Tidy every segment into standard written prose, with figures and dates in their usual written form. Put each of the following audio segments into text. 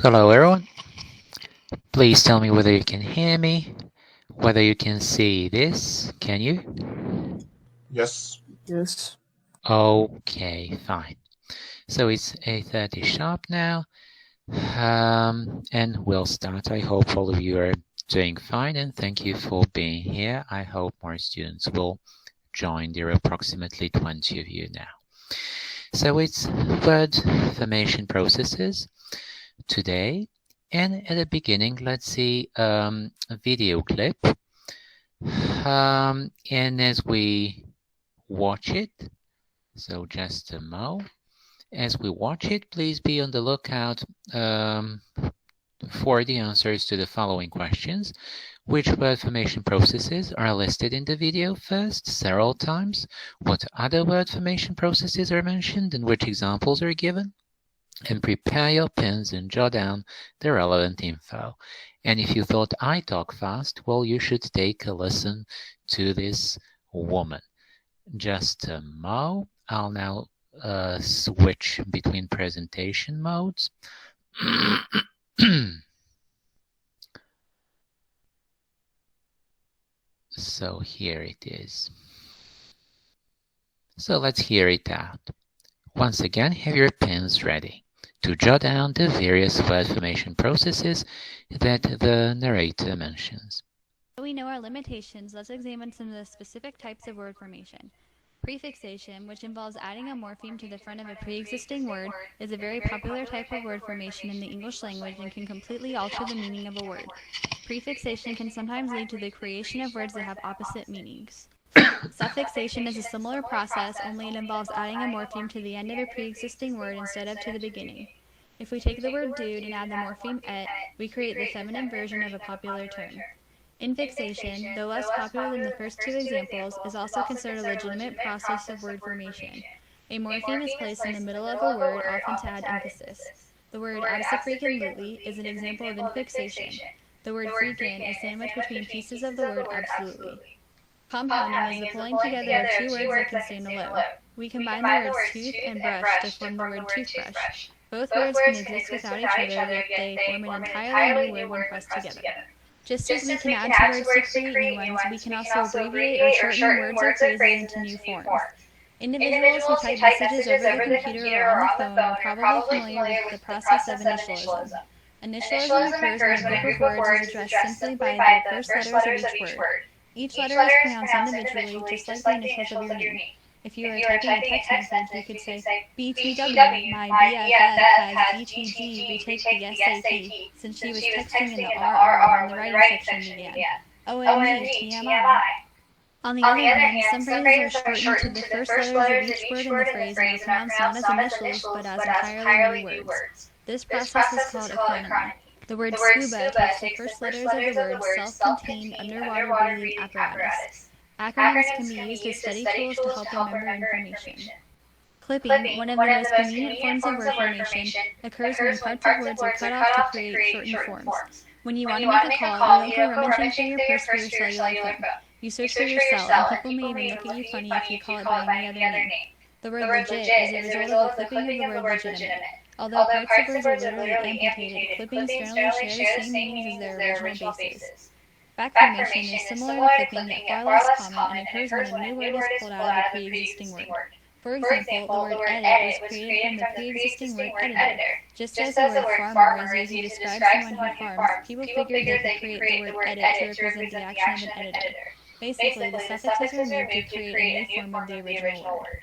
Hello everyone, please tell me whether you can hear me, whether you can see this, can you? Yes. Yes. Okay, fine. So it's 8:30 sharp now, and we'll start. I hope all of you are doing fine, and thank you for being here. I hope more students will join. There are approximately 20 of you now. So it's word formation processes today, and at the beginning, let's see a video clip. And as we watch it, so just a mo. As we watch it, please be on the lookout for the answers to the following questions. Which word formation processes are listed in the video first, several times? What other word formation processes are mentioned and which examples are given? And prepare your pens and jot down the relevant info. And if you thought I talk fast, well, you should take a listen to this woman. Just a mo. I'll now switch between presentation modes. So here it is. So let's hear it out. Once again, have your pens ready to jot down the various word formation processes that the narrator mentions. So we know our limitations, let's examine some of the specific types of word formation. Prefixation, which involves adding a morpheme to the front of a pre-existing word, is a very popular type of word formation in the English language and can completely alter the meaning of a word. Prefixation can sometimes lead to the creation of words that have opposite meanings. Suffixation is a similar process, only it involves adding a morpheme to the end of a pre-existing word instead of to the beginning. If we take the word dude and add the morpheme et, we create the feminine version of a popular term. Infixation, though less popular than the first two examples, is also considered a legitimate process of word formation. A morpheme is placed in the middle of a word, often to add emphasis. The word absolutely is an example of infixation. The word freaking is sandwiched between pieces of the word absolutely. Compounding is the pulling together of two words that can stand alone. We combine the words tooth and brush to form the word toothbrush. Both words can exist without each other, yet they form an entirely new word when pressed together. Just as we can add to words to create new ones, we can also abbreviate or shorten words or phrases into new forms. Individuals who type messages over the computer or on the phone are probably familiar with the process of initialism. Initialism occurs when a group of words is addressed simply by the first letters of each word. Each letter is pronounced individually, just like the initials of your name. If you are typing a text message, you could say, BTW, my BFF has BTG, retake the SAT, since she was texting in the RR when the writing section began. OMG, TMI. On the other hand, some phrases are shortened to the first letters of each word in the phrase and are pronounced not as initials, but as entirely new words. This process is called economy. The word scuba takes the first letters of the word self-contained underwater breathing apparatus. Acronyms can be used as study tools to help remember information. Clipping, one of the most convenient forms of word formation, occurs when parts of words are cut off to create shortened forms. When you want to make a call, you don't go rummaging through your purse for your cellular phone. You search for your cell, and people may even look at you funny if you call it by any other name. The word legit is a result of the clipping of the word legitimate. Although parts of words are literally amputated, clippings generally share the same meanings as their original bases. Back formation is similar to clipping, yet far less common, and occurs when a new word is pulled out of a pre-existing word. For example, the word edit was created from the pre-existing word editor. Just as the word farmer is used to describe someone who farms, people figured they could create the word edit to represent the action of an editor. Basically, the suffixes are removed to create a new form of the original word.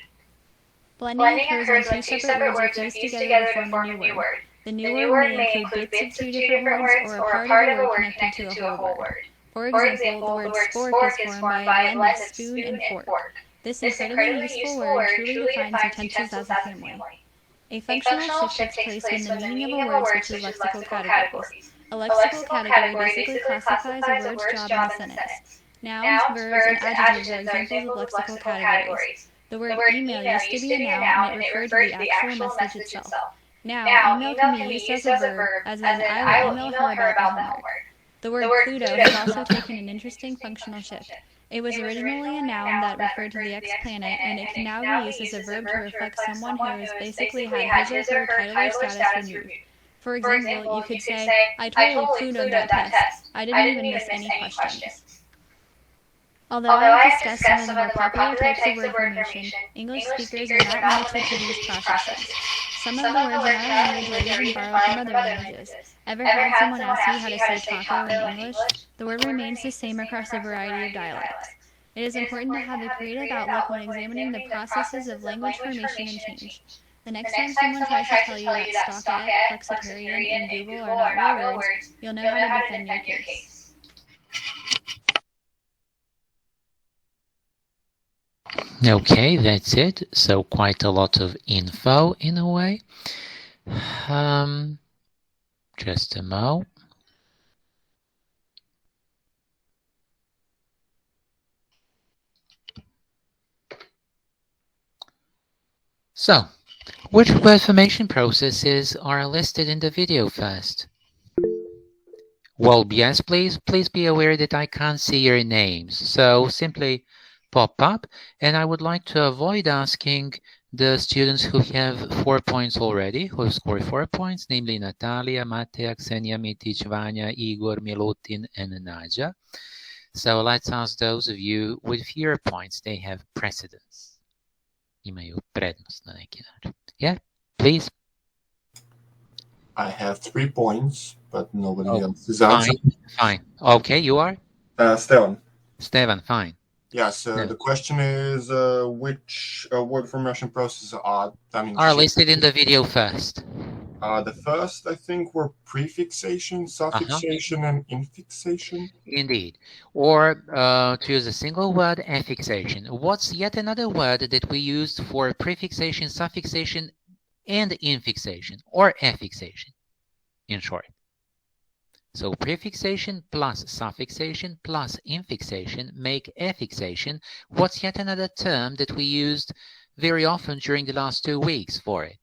Blending occurs when two separate words are fused together to form a new word. The new word may include bits of two different words or a part of a word connected to a whole word. For example, the word spork is formed by a blend of spoon and fork. This incredibly useful word truly defines utensils as a family. A functional shift takes place when the meaning of a word switches lexical categories. A lexical category basically classifies a word's job in a sentence. Nouns, verbs, and adjectives are examples of lexical categories. The word email used to be a noun, and it referred to the actual message itself. Now, email can be used as a verb, as in I will email her about the homework. The word Pluto has also taken an interesting functional shift. It was originally a noun that referred to the ex-planet, and it can now be used as a verb to reflect someone who has basically had his or her title or status removed. For example, you could say, I totally clued on that test. I didn't even miss any questions. Although I have discussed some of the more popular types of word formation, English speakers are not limited to these processes. Some of the words in our language are even borrowed from other languages. Ever had someone ask you how to say taco in English? The word remains the same across a variety of dialects. It is important to have a creative outlook when examining the processes of language formation and change. The next time someone tries to tell you that stockette, flexitarian, and Google are not real words, you'll know how to defend your case. Okay, that's it. So quite a lot of info in a way. Just a mo. So, which word formation processes are listed in the video first? Well, yes, please be aware that I can't see your names. So simply pop up, and I would like to avoid asking the students who have 4 points already, who have scored 4 points, namely Natalia, Mateja, Ksenia, Mitic, Vanya, Igor, Milutin, and Nadia. So let's ask those of you with fewer points. They have precedence. Imaju prednost na neki način. Yeah, please. I have 3 points, but nobody else is Fine, answering. fine. Okay, you are? Stevan. Stevan, fine. Yes, the question is which word formation processes are listed in the video first. The first, I think, were prefixation, suffixation, and infixation. Indeed. Or to use a single word, affixation. What's yet another word that we used for prefixation, suffixation, and infixation, or affixation, in short? So prefixation plus suffixation plus infixation make affixation. What's yet another term that we used very often during the last 2 weeks for it?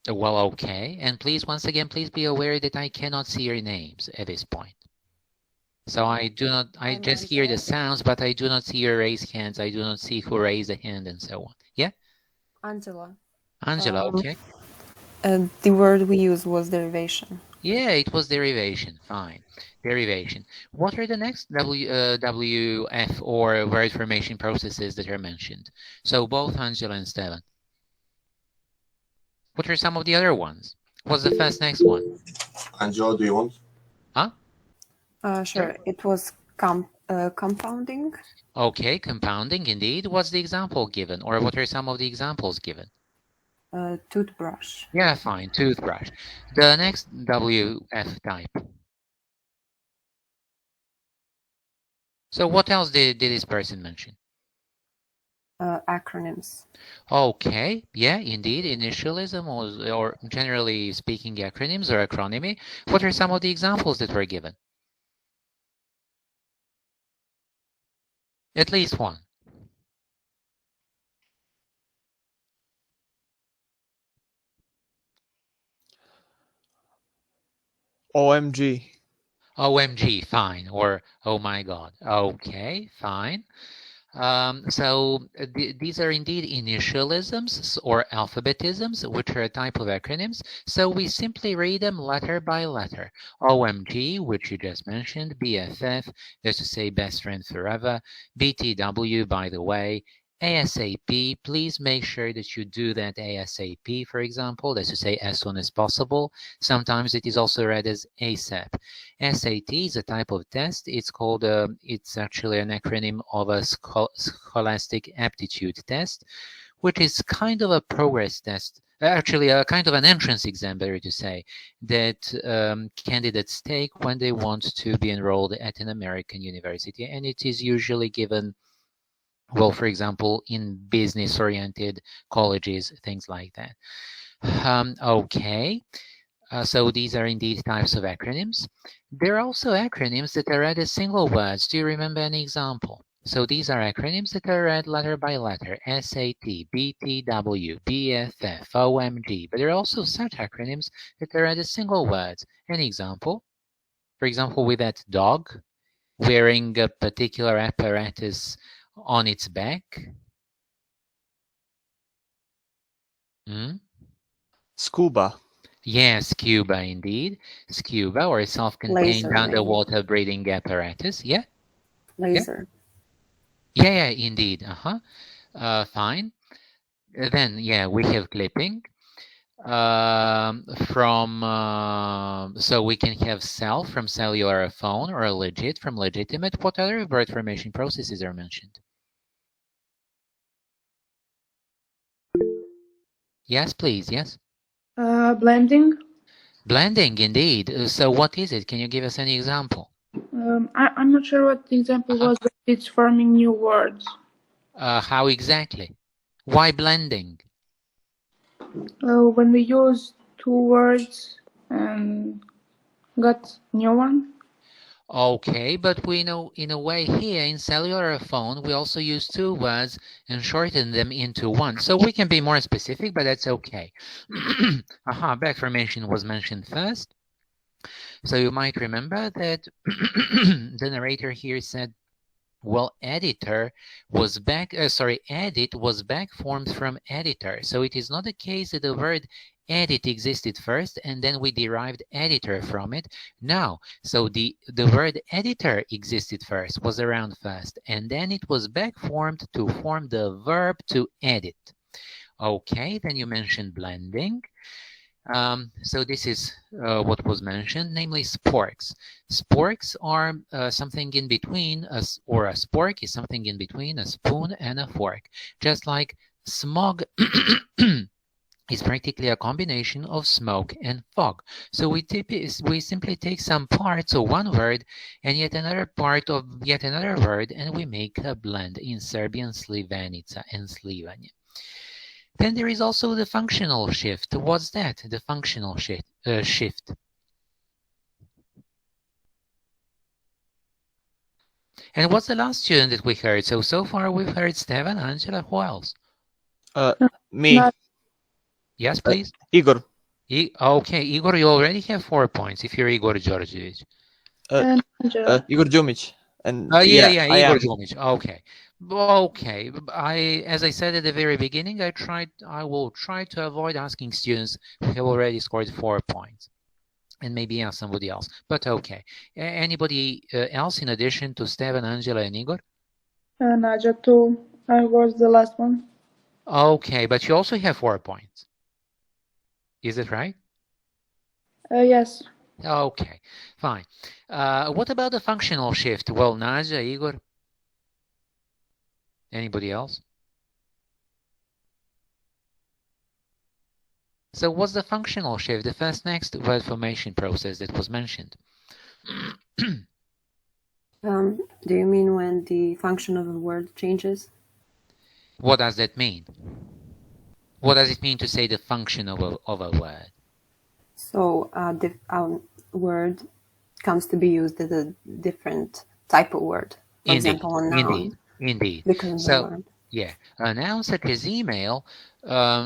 Well, okay. And please, once again, please be aware that I cannot see your names at this point. So I just hear the sounds, but I do not see your raised hands. I do not see who raised a hand and so on. Yeah? Angela. Angela, okay. The word we used was derivation. Yeah, it was derivation. Fine. Derivation. What are the next WF or word formation processes that are mentioned? So both Angela and Stevan. What are some of the other ones? What's the next one? Angela, do you want? Huh? Sure. It was compounding. Okay, compounding, indeed. What's the example given? Or what are some of the examples given? Toothbrush. Yeah, fine, toothbrush. The next WF type. So what else did this person mention? Acronyms. Okay, yeah, indeed, initialism or generally speaking acronyms or acronymy. What are some of the examples that were given? At least one. OMG. OMG, fine, or oh my God. Okay, fine. These are indeed initialisms or alphabetisms, which are a type of acronyms. So we simply read them letter by letter. OMG, which you just mentioned, BFF, that's to say best friend forever, BTW, by the way, ASAP, please make sure that you do that ASAP, for example, that's to say as soon as possible. Sometimes it is also read as ASAP. SAT is a type of test. It's called, it's actually an acronym of a scholastic aptitude test, which is kind of a progress test, actually a kind of an entrance exam, better to say, that candidates take when they want to be enrolled at an American university. And it is usually given, well, for example, in business-oriented colleges, things like that. Okay. So these are indeed types of acronyms. There are also acronyms that are read as single words. Do you remember any example? So these are acronyms that are read letter by letter: SAT, BTW, BFF, OMG. But there are also such acronyms that are read as single words. Any example? For example, with that dog wearing a particular apparatus on its back. Scuba. Yes, scuba indeed. Scuba, or a self-contained Laser, maybe. underwater breathing apparatus. Yeah, Laser. yeah, indeed. Fine. Then, yeah, we have clipping. So we can have cell from cellular phone, or legit from legitimate. What other word formation processes are mentioned? Yes, please. Yes. Blending. Blending, indeed. So what is it? Can you give us any example? I'm not sure what the example was, but it's forming new words. How exactly? Why blending? When we use two words and got new one. Okay, but we know in a way here in cellular phone, we also use two words and shorten them into one. So we can be more specific, but that's okay. Back formation was mentioned first. So you might remember that the narrator here said, well, editor was back, edit was back formed from editor. So it is not the case that the word edit existed first and then we derived editor from it. No, so the word editor existed first, was around first, and then it was back formed to form the verb to edit. Okay, then you mentioned blending. So this is what was mentioned, namely sporks. Sporks are something in between, or a spork is something in between a spoon and a fork. Just like smog is practically a combination of smoke and fog. So we simply take some parts of one word and yet another part of yet another word, and we make a blend in Serbian, Slivenica, and Slivanje. Then there is also the functional shift. What's that? The functional shift. And what's the last student that we heard? So far we've heard Stevan, Angela, who else? Me. Yes, please. Igor. Okay, Igor, you already have 4 points if you're Igor Georgievich. Igor Jumic. And Igor Jumic. Okay. As I said at the very beginning, I will try to avoid asking students who have already scored 4 points, and maybe ask somebody else. But okay. Anybody else in addition to Stevan, Angela, and Igor? Naja too. I was the last one. Okay, but you also have 4 points. Is it right? Yes. Okay, fine. What about the functional shift? Well, Naja, Igor? Anybody else? So what's the functional shift, the first next word formation process that was mentioned? Do you mean when the function of a word changes? What does that mean? What does it mean to say the function of a word? So the word comes to be used as a different type of word. For example, a noun. Indeed. So, yeah, a noun such as email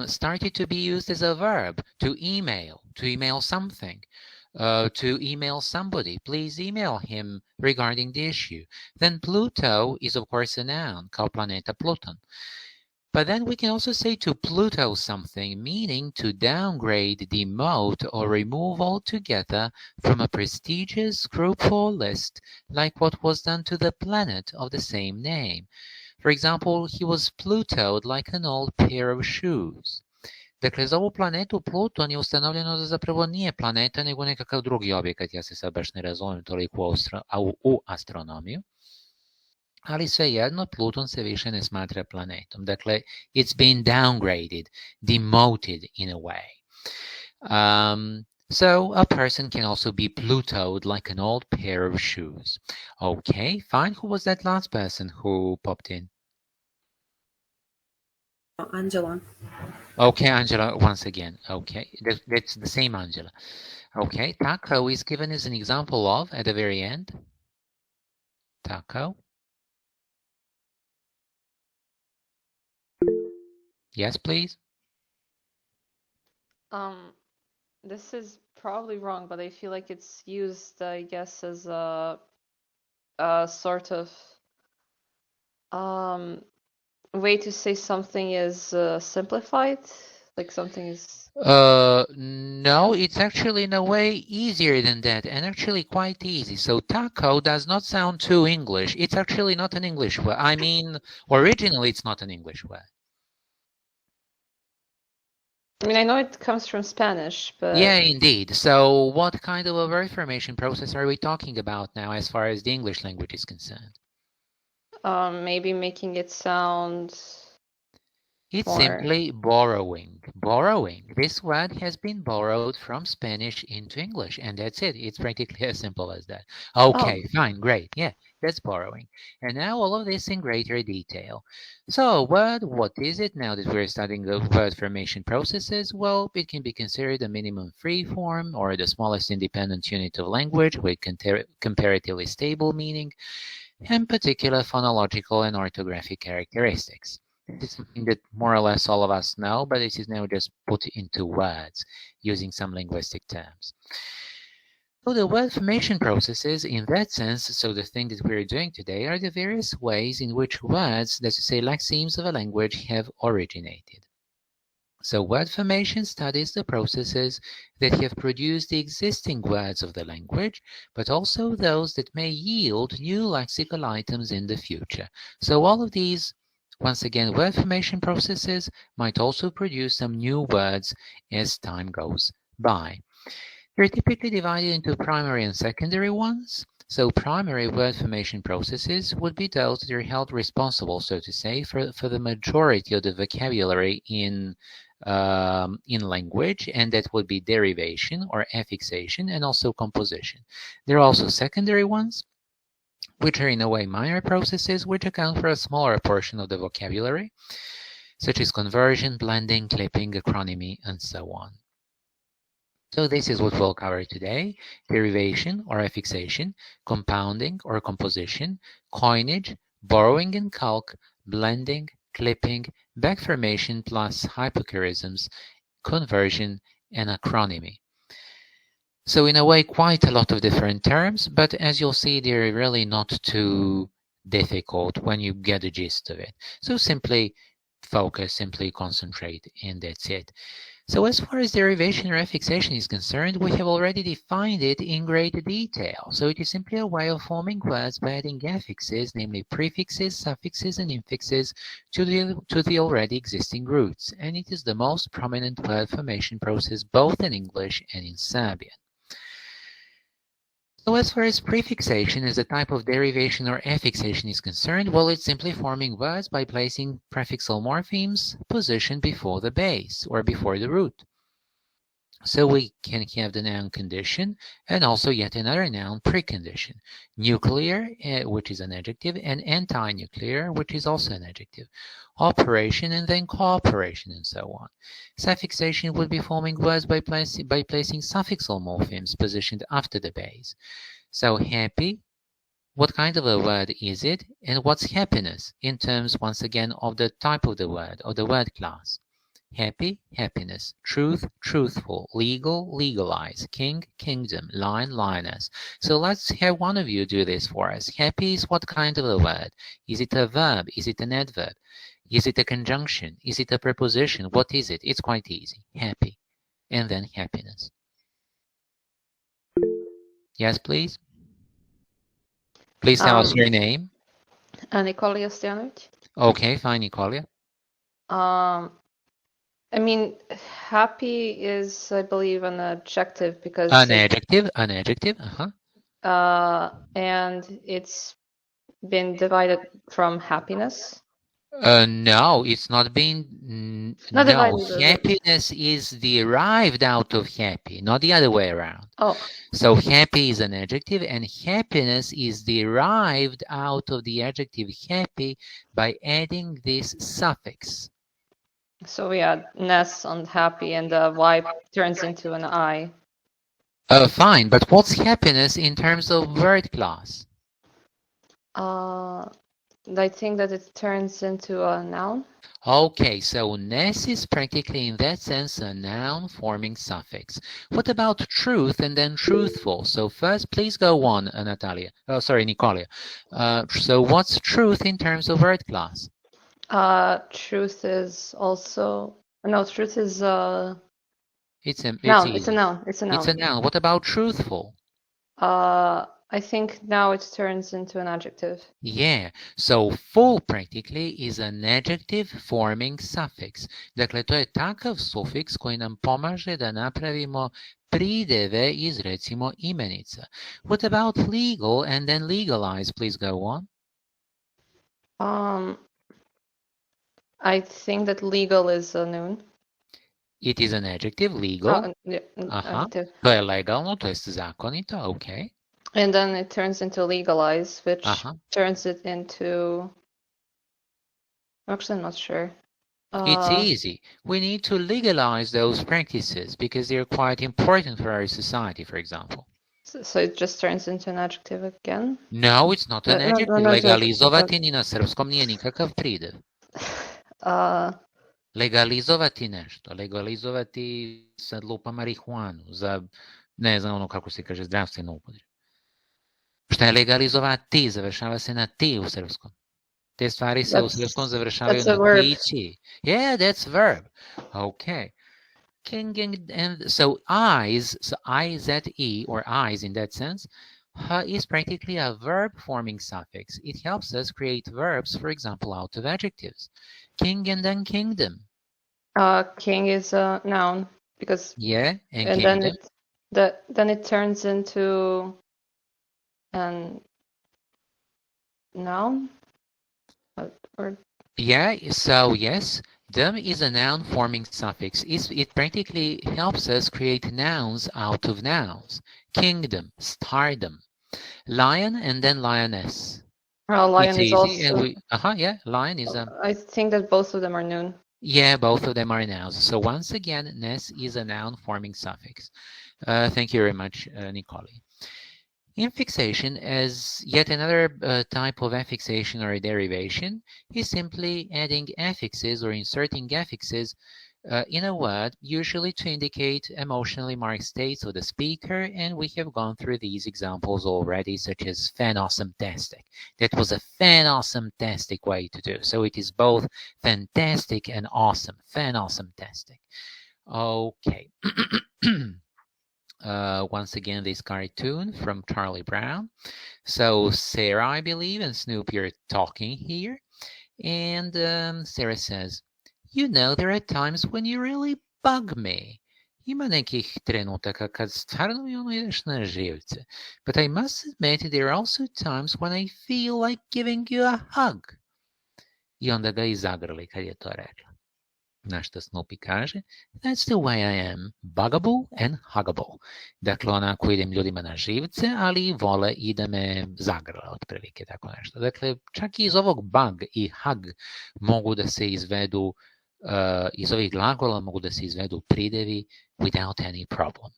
started to be used as a verb, to email something, to email somebody. Please email him regarding the issue. Then Pluto is, of course, a noun, kao planeta Pluton. But then we can also say to Pluto something, meaning to downgrade, demote, or remove altogether from a prestigious group or list, like what was done to the planet of the same name. For example, he was Plutoed like an old pair of shoes. Dakle, za ovu planetu Pluton je ustanovljeno da zapravo nije planeta, nego nekakav drugi objekat. Ja se sad baš ne razumijem toliko u astronomiju. Ali svejedno, Pluton se više ne smatra planetom. Dakle, it's been downgraded, demoted in a way. So a person can also be Plutoed like an old pair of shoes. Okay, fine. Who was that last person who popped in? Angela. Okay, Angela, once again. Okay, that's the same Angela. Okay, Taco is given as an example of at the very end. Taco. Yes, please. This is probably wrong, but I feel like it's used, I guess, as a sort of way to say something is simplified. Like something is... No, it's actually in a way easier than that, and actually quite easy. So taco does not sound too English. It's actually not an English word. I mean, originally it's not an English word. I mean, I know it comes from Spanish, but... Yeah, indeed. So what kind of a word formation process are we talking about now as far as the English language is concerned? Maybe making it sound... It's more... simply borrowing. Borrowing. This word has been borrowed from Spanish into English, and that's it. It's practically as simple as that. Okay, fine, great. Yeah, that's borrowing. And now all of this in greater detail. So what is it now that we're studying the word formation processes? Well, it can be considered a minimum free form or the smallest independent unit of language with comparatively stable meaning and particular phonological and orthographic characteristics. This is something that more or less all of us know, but it is now just put into words using some linguistic terms. So the word formation processes in that sense, so the thing that we're doing today are the various ways in which words, let's say lexemes of a language, have originated. So word formation studies the processes that have produced the existing words of the language, but also those that may yield new lexical items in the future. So all of these, once again, word formation processes might also produce some new words as time goes by. They're typically divided into primary and secondary ones. So primary word formation processes would be those that are held responsible, so to say, for the majority of the vocabulary in language, and that would be derivation or affixation and also composition. There are also secondary ones, which are in a way minor processes which account for a smaller portion of the vocabulary, such as conversion, blending, clipping, acronymy, and so on. So this is what we'll cover today: derivation or affixation, compounding or composition, coinage, borrowing and calque, blending, clipping, back formation plus hypochorisms, conversion, and acronymy. So in a way, quite a lot of different terms, but as you'll see, they're really not too difficult when you get the gist of it. So simply focus, simply concentrate, and that's it. So as far as derivation or affixation is concerned, we have already defined it in great detail. So it is simply a way of forming words by adding affixes, namely prefixes, suffixes, and infixes to the already existing roots. And it is the most prominent word formation process both in English and in Serbian. So as far as prefixation as a type of derivation or affixation is concerned, well, it's simply forming words by placing prefixal morphemes positioned before the base or before the root. So we can have the noun condition and also yet another noun precondition. Nuclear, which is an adjective, and anti-nuclear, which is also an adjective. Operation and then cooperation and so on. Suffixation would be forming words by placing suffixal morphemes positioned after the base. So happy, what kind of a word is it? And what's happiness in terms, once again, of the type of the word or the word class? Happy, happiness. Truth, truthful. Legal, legalize. King, kingdom. Lion, lioness. So let's have one of you do this for us. Happy is what kind of a word? Is it a verb? Is it an adverb? Is it a conjunction? Is it a preposition? What is it? It's quite easy. Happy. And then happiness. Yes, please. Please tell us your name. Nikolia Stojanovic. Okay, fine, Nikolia. I mean, happy is, I believe, an adjective because... An adjective, and it's been divided from happiness. No, it's not been... Not no, divided, happiness is derived out of happy, not the other way around. Oh. So happy is an adjective and happiness is derived out of the adjective happy by adding this suffix. So we add ness on happy and the Y turns into an I. Fine, but what's happiness in terms of word class? I think that it turns into a noun. Okay, so ness is practically in that sense a noun forming suffix. What about truth and then truthful? So first, please go on, Natalia. Oh, sorry, Nikolia. So what's truth in terms of word class? Truth is also No, truth is It's noun. easy. It's a noun. It's a noun. It's a noun. What about truthful? I think now it turns into an adjective. Yeah, so full practically is an adjective forming suffix. Dakle, to je takav sufiks koji nam pomaže da napravimo prideve iz recimo imenica. What about legal and then legalize? Please go on. I think that legal is a noun. It is an adjective, legal. Adjective. To je legalno, to je zakonito, okay. And then it turns into legalize, which turns it into... Actually, I'm not sure. It's easy. We need to legalize those practices because they're quite important for our society, for example. So it just turns into an adjective again? No, it's not an adjective. Legalizovati ni na srpskom nije nikakav pridev. Legalizovati nešto. Legalizovati sad lupa marihuanu za, ne znam ono kako se kaže, zdravstvenu upotrebu. Šta je legalizovati? Završava se na ti u srpskom. Te stvari se u srpskom završavaju na tići. Yeah, that's verb. Okay. And so eyes, so I-Z-E, or eyes in that sense, is practically a verb-forming suffix. It helps us create verbs, for example, out of adjectives. King and then kingdom. King is a noun because and then it turns into an noun. So yes, dom is a noun forming suffix. It practically helps us create nouns out of nouns. Kingdom, stardom, lion and then lioness. Lion is also... lion is a... I think that both of them are noun. Yeah, both of them are nouns. So once again, ness is a noun forming suffix. Thank you very much, Nicole. Infixation, as yet another type of affixation or a derivation, is simply adding affixes or inserting affixes in a word, usually to indicate emotionally marked states of the speaker, and we have gone through these examples already, such as fan-awesome-tastic. That was a fan-awesome-tastic way to do. So it is both fantastic and awesome. Fan-awesome-tastic. Okay. Once again, this cartoon from Charlie Brown. So Sarah, I believe, and Snoopy are talking here. And Sarah says, you know, there are times when you really bug me. Ima nekih trenutaka kad stvarno mi ono ideš na živce. But I must admit, there are also times when I feel like giving you a hug. I onda ga i zagrli kad je to rekla. Na što Snoopy kaže, that's the way I am, buggable and huggable. Dakle, onako idem ljudima na živce, ali vole i da me zagrle, otprilike tako nešto. Dakle, čak i iz ovog bug i hug mogu da se izvedu, iz ovih glagola mogu da se izvedu pridevi without any problem.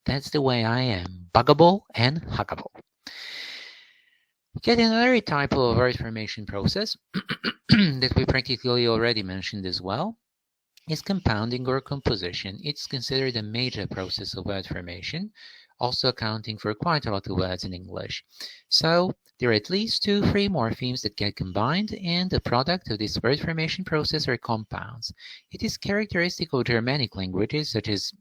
That's the way I am, buggable and huggable. Yet another type of word formation process that we practically already mentioned as well is compounding or composition. It's considered a major process of word formation, also accounting for quite a lot of words in English. So there are at least 2 free morphemes that get combined, and the product of this word formation process are compounds. It is characteristic of Germanic languages such as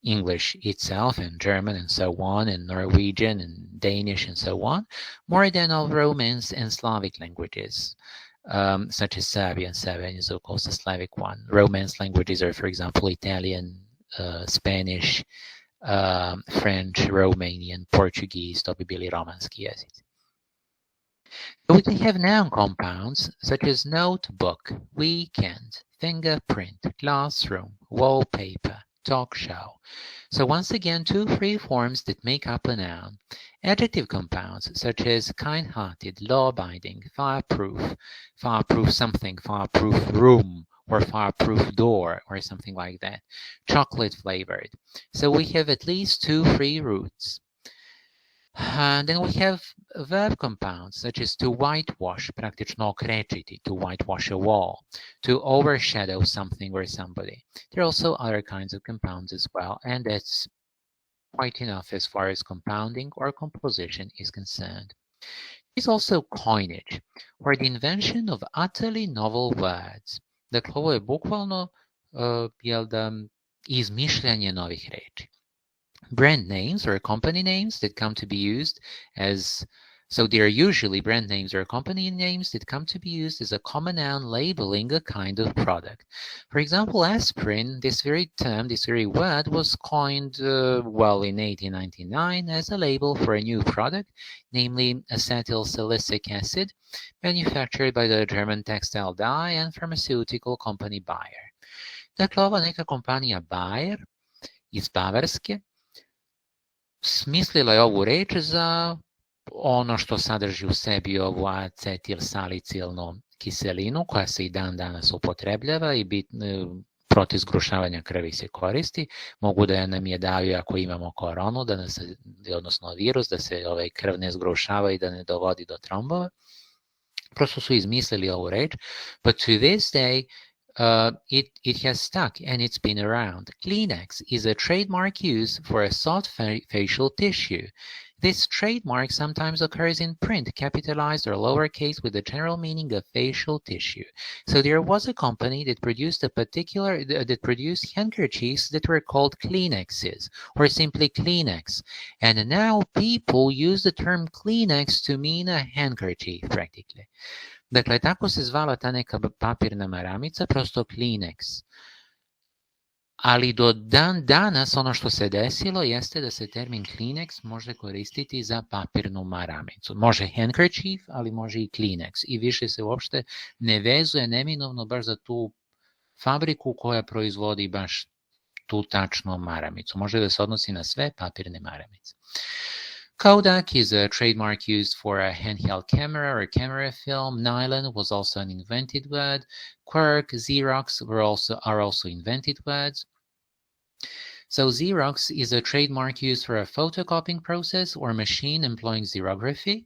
English itself and German and so on, and Norwegian and Danish and so on, more than of Romance and Slavic languages. Such as Serbian. Serbian is of course a Slavic one. Romance languages are, for example, Italian, Spanish, French, Romanian, Portuguese, to bi bili romanski jezici. We can have noun compounds such as notebook, weekend, fingerprint, classroom, wallpaper, talk show. So once again, 2 free forms that make up a noun. Adjective compounds such as kind-hearted, law-abiding, fireproof, fireproof something, fireproof room, or fireproof door, or something like that. Chocolate-flavored. So we have at least 2 free roots. And then we have verb compounds such as to whitewash, praktično okrečiti, to whitewash a wall, to overshadow something or somebody. There are also other kinds of compounds as well, and that's quite enough as far as compounding or composition is concerned. There's also coinage, or the invention of utterly novel words. Dakle, ovo je bukvalno izmišljanje novih reči. Brand names or company names that come to be used as, so they are usually brand names or company names that come to be used as a common noun labeling a kind of product. For example, aspirin, this very term, this very word was coined, well, in 1899 as a label for a new product, namely acetyl salicylic acid, manufactured by the German textile dye and pharmaceutical company Bayer. Dakle, ova neka kompanija Bayer iz Bavarske smislila je ovu reč za ono što sadrži u sebi ovu acetilsalicilnu kiselinu koja se i dan danas upotrebljava i protiv zgrušavanja krvi se koristi. Mogu da nam je daju ako imamo koronu, da nas, odnosno virus, da se krv ne zgrušava i da ne dovodi do trombova. Prosto su izmislili ovu reč, but to this day it has stuck and it's been around. Kleenex is a trademark use for a soft facial tissue. This trademark sometimes occurs in print, capitalized or lowercase, with the general meaning of facial tissue. So there was a company that produced that produced handkerchiefs that were called Kleenexes, or simply Kleenex. And now people use the term Kleenex to mean a handkerchief, practically. Dakle, tako se zvala ta neka papirna maramica, prosto Kleenex. Ali do dan danas ono što se desilo jeste da se termin Kleenex može koristiti za papirnu maramicu. Može handkerchief, ali može i Kleenex. I više se uopšte ne vezuje neminovno baš za tu fabriku koja proizvodi baš tu tačnu maramicu. Može da se odnosi na sve papirne maramice. Kodak is a trademark used for a handheld camera or camera film. Nylon was also an invented word. Quirk, Xerox are also invented words. So Xerox is a trademark used for a photocopying process or machine employing xerography.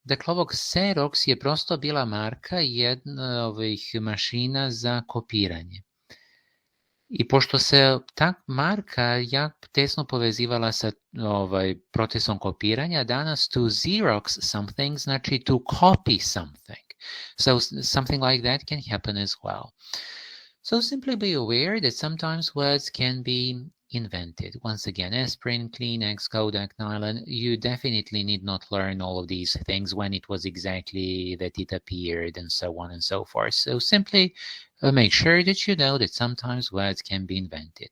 Dakle, ovog Xerox je prosto bila marka jedna ovih mašina za kopiranje. I pošto se ta marka jako tesno povezivala sa procesom kopiranja, danas to Xerox something znači to copy something. So something like that can happen as well. So simply be aware that sometimes words can be invented. Once again, aspirin, Kleenex, Kodak, nylon, you definitely need not learn all of these things when it was exactly that it appeared and so on and so forth. So simply make sure that you know that sometimes words can be invented.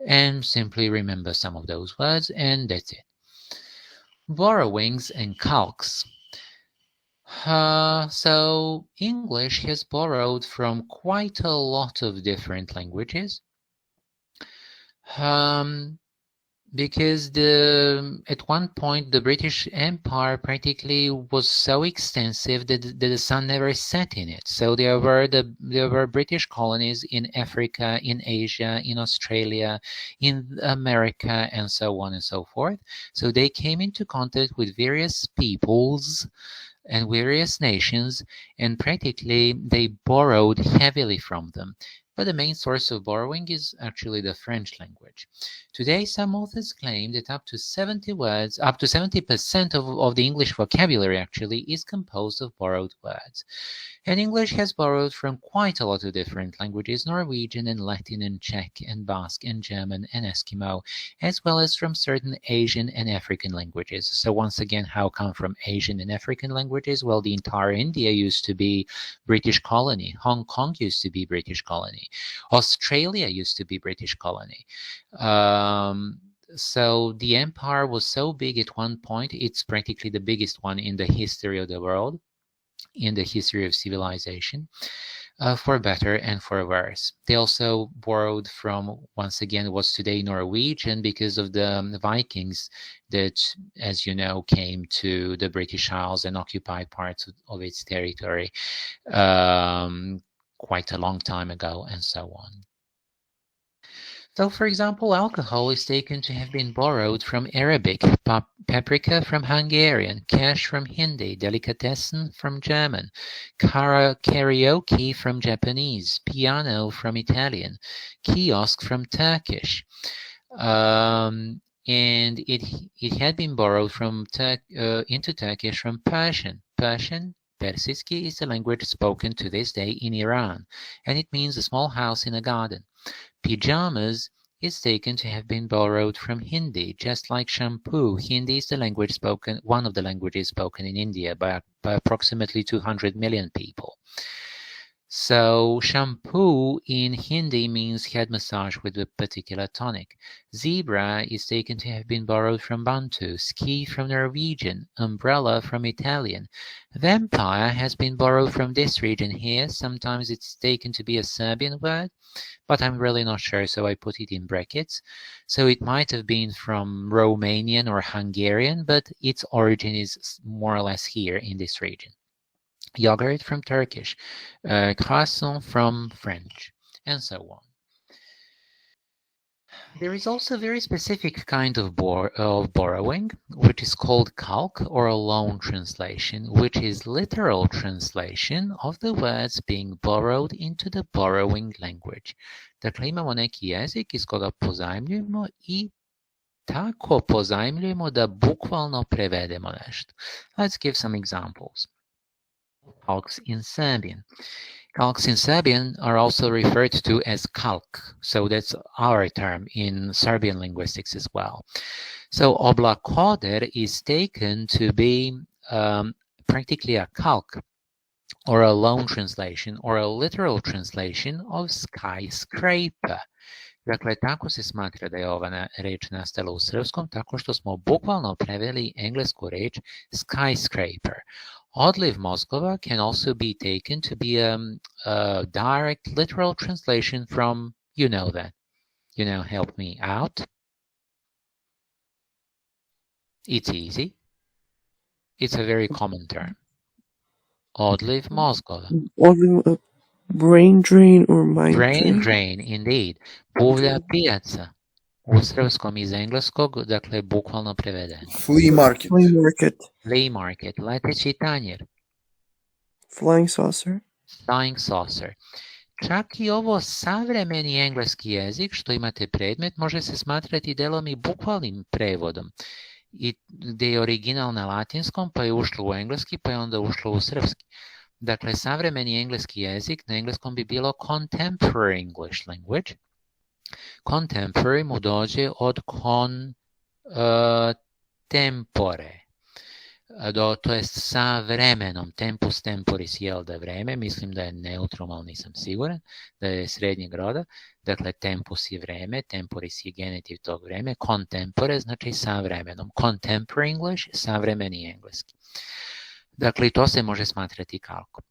And simply remember some of those words, and that's it. Borrowings and calques. So English has borrowed from quite a lot of different languages. Because at one point the British Empire practically was so extensive that the sun never set in it. So there were British colonies in Africa, in Asia, in Australia, in America, and so on and so forth. So they came into contact with various peoples and various nations, and practically they borrowed heavily from them. But the main source of borrowing is actually the French language. Today, some authors claim that up to 70% of the English vocabulary actually is composed of borrowed words. And English has borrowed from quite a lot of different languages, Norwegian and Latin and Czech and Basque and German and Eskimo, as well as from certain Asian and African languages. So once again, how come from Asian and African languages? Well, the entire India used to be British colony. Hong Kong used to be British colony. Australia used to be British colony. So the empire was so big at one point, it's practically the biggest one in the history of the world, in the history of civilization, for better and for worse. They also borrowed from, once again, what's today Norwegian, because of the Vikings that, as you know, came to the British Isles and occupied parts of its territory quite a long time ago, and so on. So, for example, alcohol is taken to have been borrowed from Arabic, paprika from Hungarian, cash from Hindi, delicatessen from German, karaoke from Japanese, piano from Italian, kiosk from Turkish, and it had been borrowed from into Turkish from Persian Persiski is the language spoken to this day in Iran, and it means a small house in a garden. Pajamas is taken to have been borrowed from Hindi, just like shampoo. Hindi is the language spoken, one of the languages spoken in India by approximately 200 million people. So shampoo in Hindi means head massage with a particular tonic. Zebra is taken to have been borrowed from Bantu, ski from Norwegian, umbrella from Italian. Vampire has been borrowed from this region here. Sometimes it's taken to be a Serbian word, but I'm really not sure, so I put it in brackets. So it might have been from Romanian or Hungarian, but its origin is more or less here in this region. Yogurt from Turkish, croissant from French, and so on. There is also a very specific kind of borrowing, which is called calque or a loan translation, which is literal translation of the words being borrowed into the borrowing language. Dakle, imamo neki jezik iz koga pozajmljujemo i tako pozajmljujemo da bukvalno prevedemo nešto. Let's give some examples. Calques in Serbian. Calques in Serbian are also referred to as calque, so that's our term in Serbian linguistics as well. So oblakoder is taken to be practically a calque, or a loan translation, or a literal translation of skyscraper. Dakle, tako se smatra da je ova reč nastala u srpskom, tako što smo bukvalno preveli englesku reč skyscraper. Odliv mozgova can also be taken to be a direct literal translation from, you know that. You know, help me out. It's easy. It's a very common term. Odliv mozgova. Odliv, brain drain or mind drain? Brain drain, indeed. Puvlja pijaca. U srpskom iz engleskog, dakle, bukvalno prevedeno. Flea market. Flea market. Flea market. Leteći tanjir. Flying saucer. Flying saucer. Čak i ovo savremeni engleski jezik, što imate predmet, može se smatrati delom i bukvalnim prevodom. I gde je original na latinskom, pa je ušlo u engleski, pa je onda ušlo u srpski. Dakle, savremeni engleski jezik na engleskom bi bilo contemporary English language. Contemporary mu dođe od tempore. To je sa vremenom. Tempus temporis, jel da vreme. Mislim da je neutrum, ali nisam siguran. Da je srednjeg roda. Dakle, tempus je vreme, temporis je genitiv tog vreme. Contempore znači sa vremenom. Contemporary English, savremeni engleski. Dakle, to se može smatrati kalkom.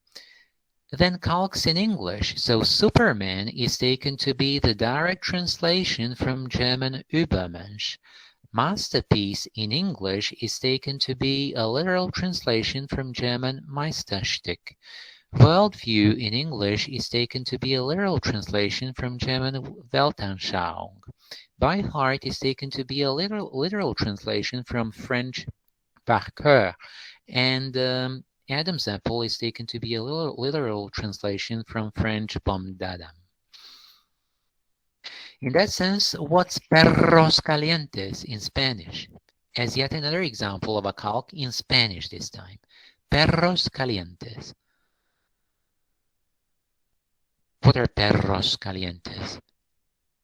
Then calques in English. So Superman is taken to be the direct translation from German Übermensch. Masterpiece in English is taken to be a literal translation from German Meisterstück. Worldview in English is taken to be a literal translation from German Weltanschauung. By heart is taken to be a literal translation from French par cœur. And Adam's apple is taken to be a literal translation from French pomme d'Adam. In that sense, what's perros calientes in Spanish? As yet another example of a calque in Spanish this time. Perros calientes. What are perros calientes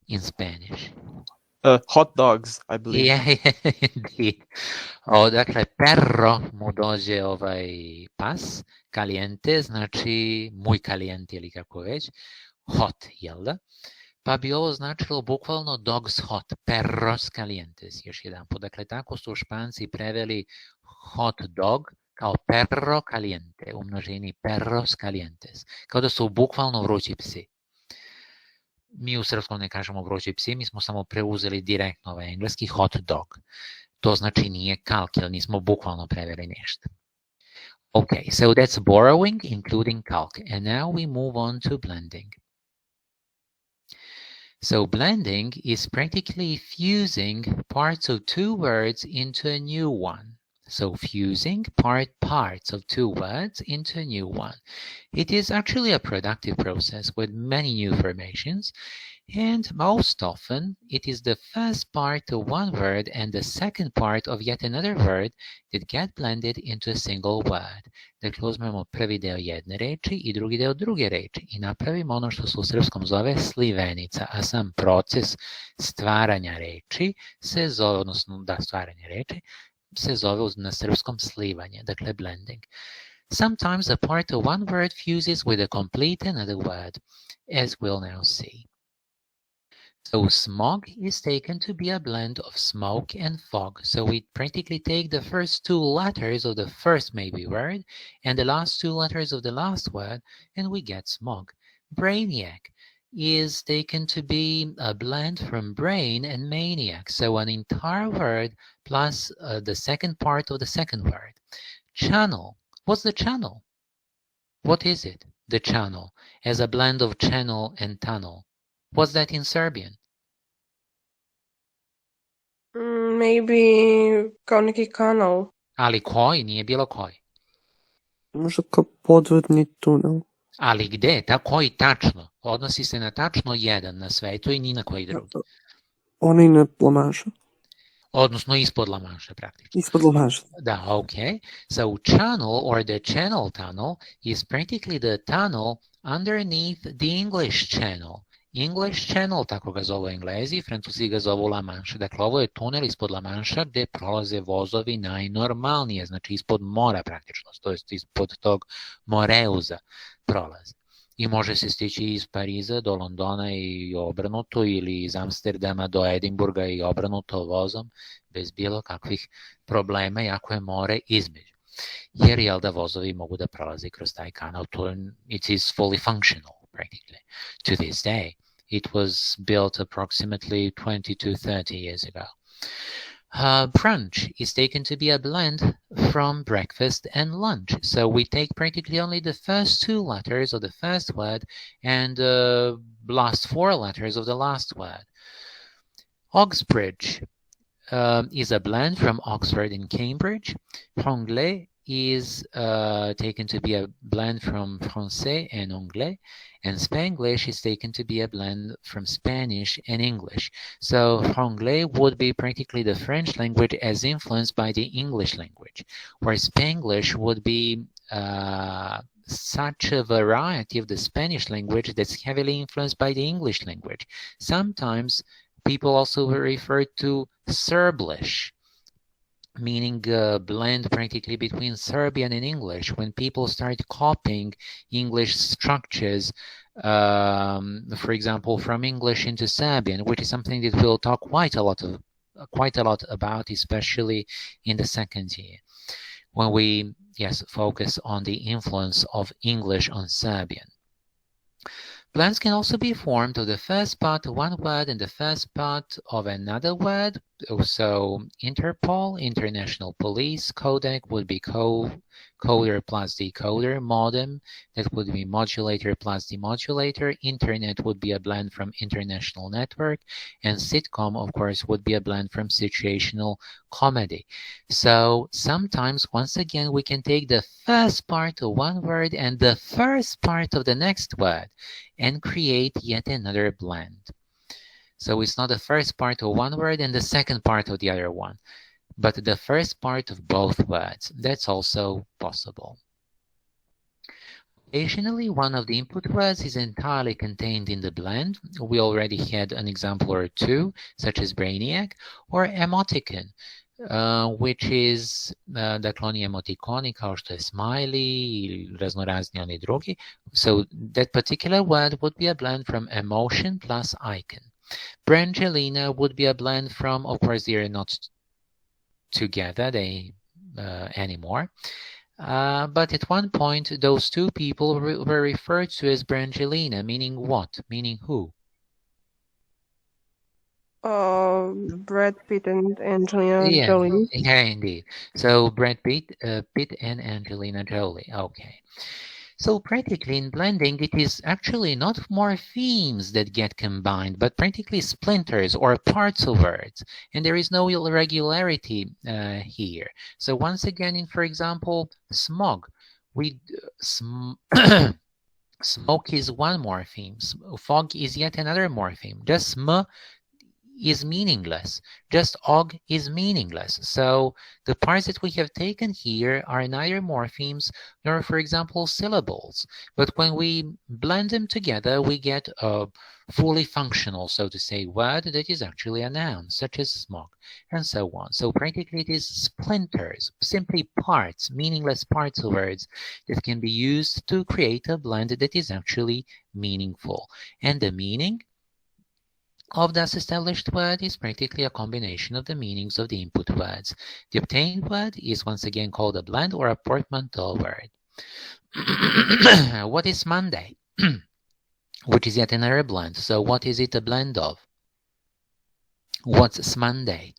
in Spanish? Hot dogs, I believe. Yeah, indeed. Dakle, perro mu dođe pas, caliente znači muy caliente ili kako već, hot, jel da? Pa bi ovo značilo bukvalno dogs hot, perros calientes, još jedan put. Dakle, tako su Španci preveli hot dog kao perro caliente, u množini perros calientes, kao da su bukvalno vrući psi. Mi u srpskom ne kažemo vrući psi, mi smo samo preuzeli direktno engleski hot dog. To znači nije calque, jer nismo bukvalno preveli nešto. Okay, so that's borrowing, including calque. And now we move on to blending. So blending is practically fusing parts of two words into a new one. So fusing parts of two words into a new one. It is actually a productive process with many new formations, and most often it is the first part of one word and the second part of yet another word that get blended into a single word. Dakle, uzmemo prvi deo jedne reči i drugi deo druge reči i napravimo ono što se u srpskom zove slivenica, a sam proces stvaranja reči se zove, odnosno stvaranje reči, se zove na srpskom slivanje, dakle blending. Sometimes a part of one word fuses with a complete another word, as we'll now see. So smog is taken to be a blend of smoke and fog. So we practically take the first two letters of the first maybe word and the last two letters of the last word, and we get smog. Brainiac is taken to be a blend from brain and maniac. So an entire word plus the second part of the second word. Channel. What's the channel? What is it? The channel, as a blend of channel and tunnel. What's that in Serbian? Maybe kao neki kanal. Ali koji? Nije bilo koji. Možda kao podvodni tunel. Ali gde? Koji tačno? Odnosi se na tačno jedan na svetu i ni na koji drugi. Onaj na Lamaša. Odnosno ispod Lamaša praktički. Ispod Lamaša. Da, okay. So channel or the channel tunnel is practically the tunnel underneath the English channel. English channel, tako ga zovu Englezi, Francuzi ga zovu La Manche. Dakle, ovo je tunel ispod La Manche gde prolaze vozovi najnormalnije, znači ispod mora praktično, to jest ispod tog Moreuza prolaze. I može se stići iz Pariza do Londona i obrnuto, ili iz Amsterdama do Edinburga i obrnuto vozom, bez bilo kakvih problema, jako je more između. Jer, jel da, vozovi mogu da prolaze kroz taj kanal, it is fully functional, practically, to this day. It was built approximately 20 to 30 years ago. Brunch is taken to be a blend from breakfast and lunch. So we take practically only the first two letters of the first word and the last four letters of the last word. Oxbridge is a blend from Oxford and Cambridge. Anglais is taken to be a blend from Français and Anglais, and Spanglish is taken to be a blend from Spanish and English. So Anglais would be practically the French language as influenced by the English language, where Spanglish would be such a variety of the Spanish language that's heavily influenced by the English language. Sometimes people also refer to Serblish, meaning a blend practically between Serbian and English, when people start copying English structures, for example, from English into Serbian, which is something that we'll talk quite a lot about, especially in the second year, when we, focus on the influence of English on Serbian. Blends can also be formed of the first part of one word and the first part of another word. So Interpol, International Police, codec would be coder plus decoder, modem, that would be modulator plus demodulator, internet would be a blend from international network, and sitcom, of course, would be a blend from situational comedy. So sometimes, once again, we can take the first part of one word and the first part of the next word and create yet another blend. So it's not the first part of one word and the second part of the other one, but the first part of both words. That's also possible. Occasionally, one of the input words is entirely contained in the blend. We already had an example or two, such as brainiac or emoticon, which is dakle oni emotikoni kao što je smiley ili raznorazni oni drugi. So that particular word would be a blend from emotion plus icon. Brangelina would be a blend from, of course, they are not together anymore. But at one point, those two people were referred to as Brangelina, meaning what? Meaning who? Brad Pitt and Angelina Jolie. Yeah, indeed. So Brad Pitt and Angelina Jolie. Okay. So practically in blending, it is actually not morphemes that get combined, but practically splinters or parts of words. And there is no irregularity here. So once again, in, for example, smog, smoke is one morpheme. Fog is yet another morpheme. Just sm is meaningless. Just og is meaningless. So the parts that we have taken here are neither morphemes nor, for example, syllables. But when we blend them together, we get a fully functional, so to say, word that is actually a noun, such as smoke, and so on. So practically it is splinters, simply parts, meaningless parts of words that can be used to create a blend that is actually meaningful. And the meaning of thus established word is practically a combination of the meanings of the input words. The obtained word is once again called a blend or a portmanteau word. What is Monday? Which is yet another blend. So what is it a blend of? What's Monday?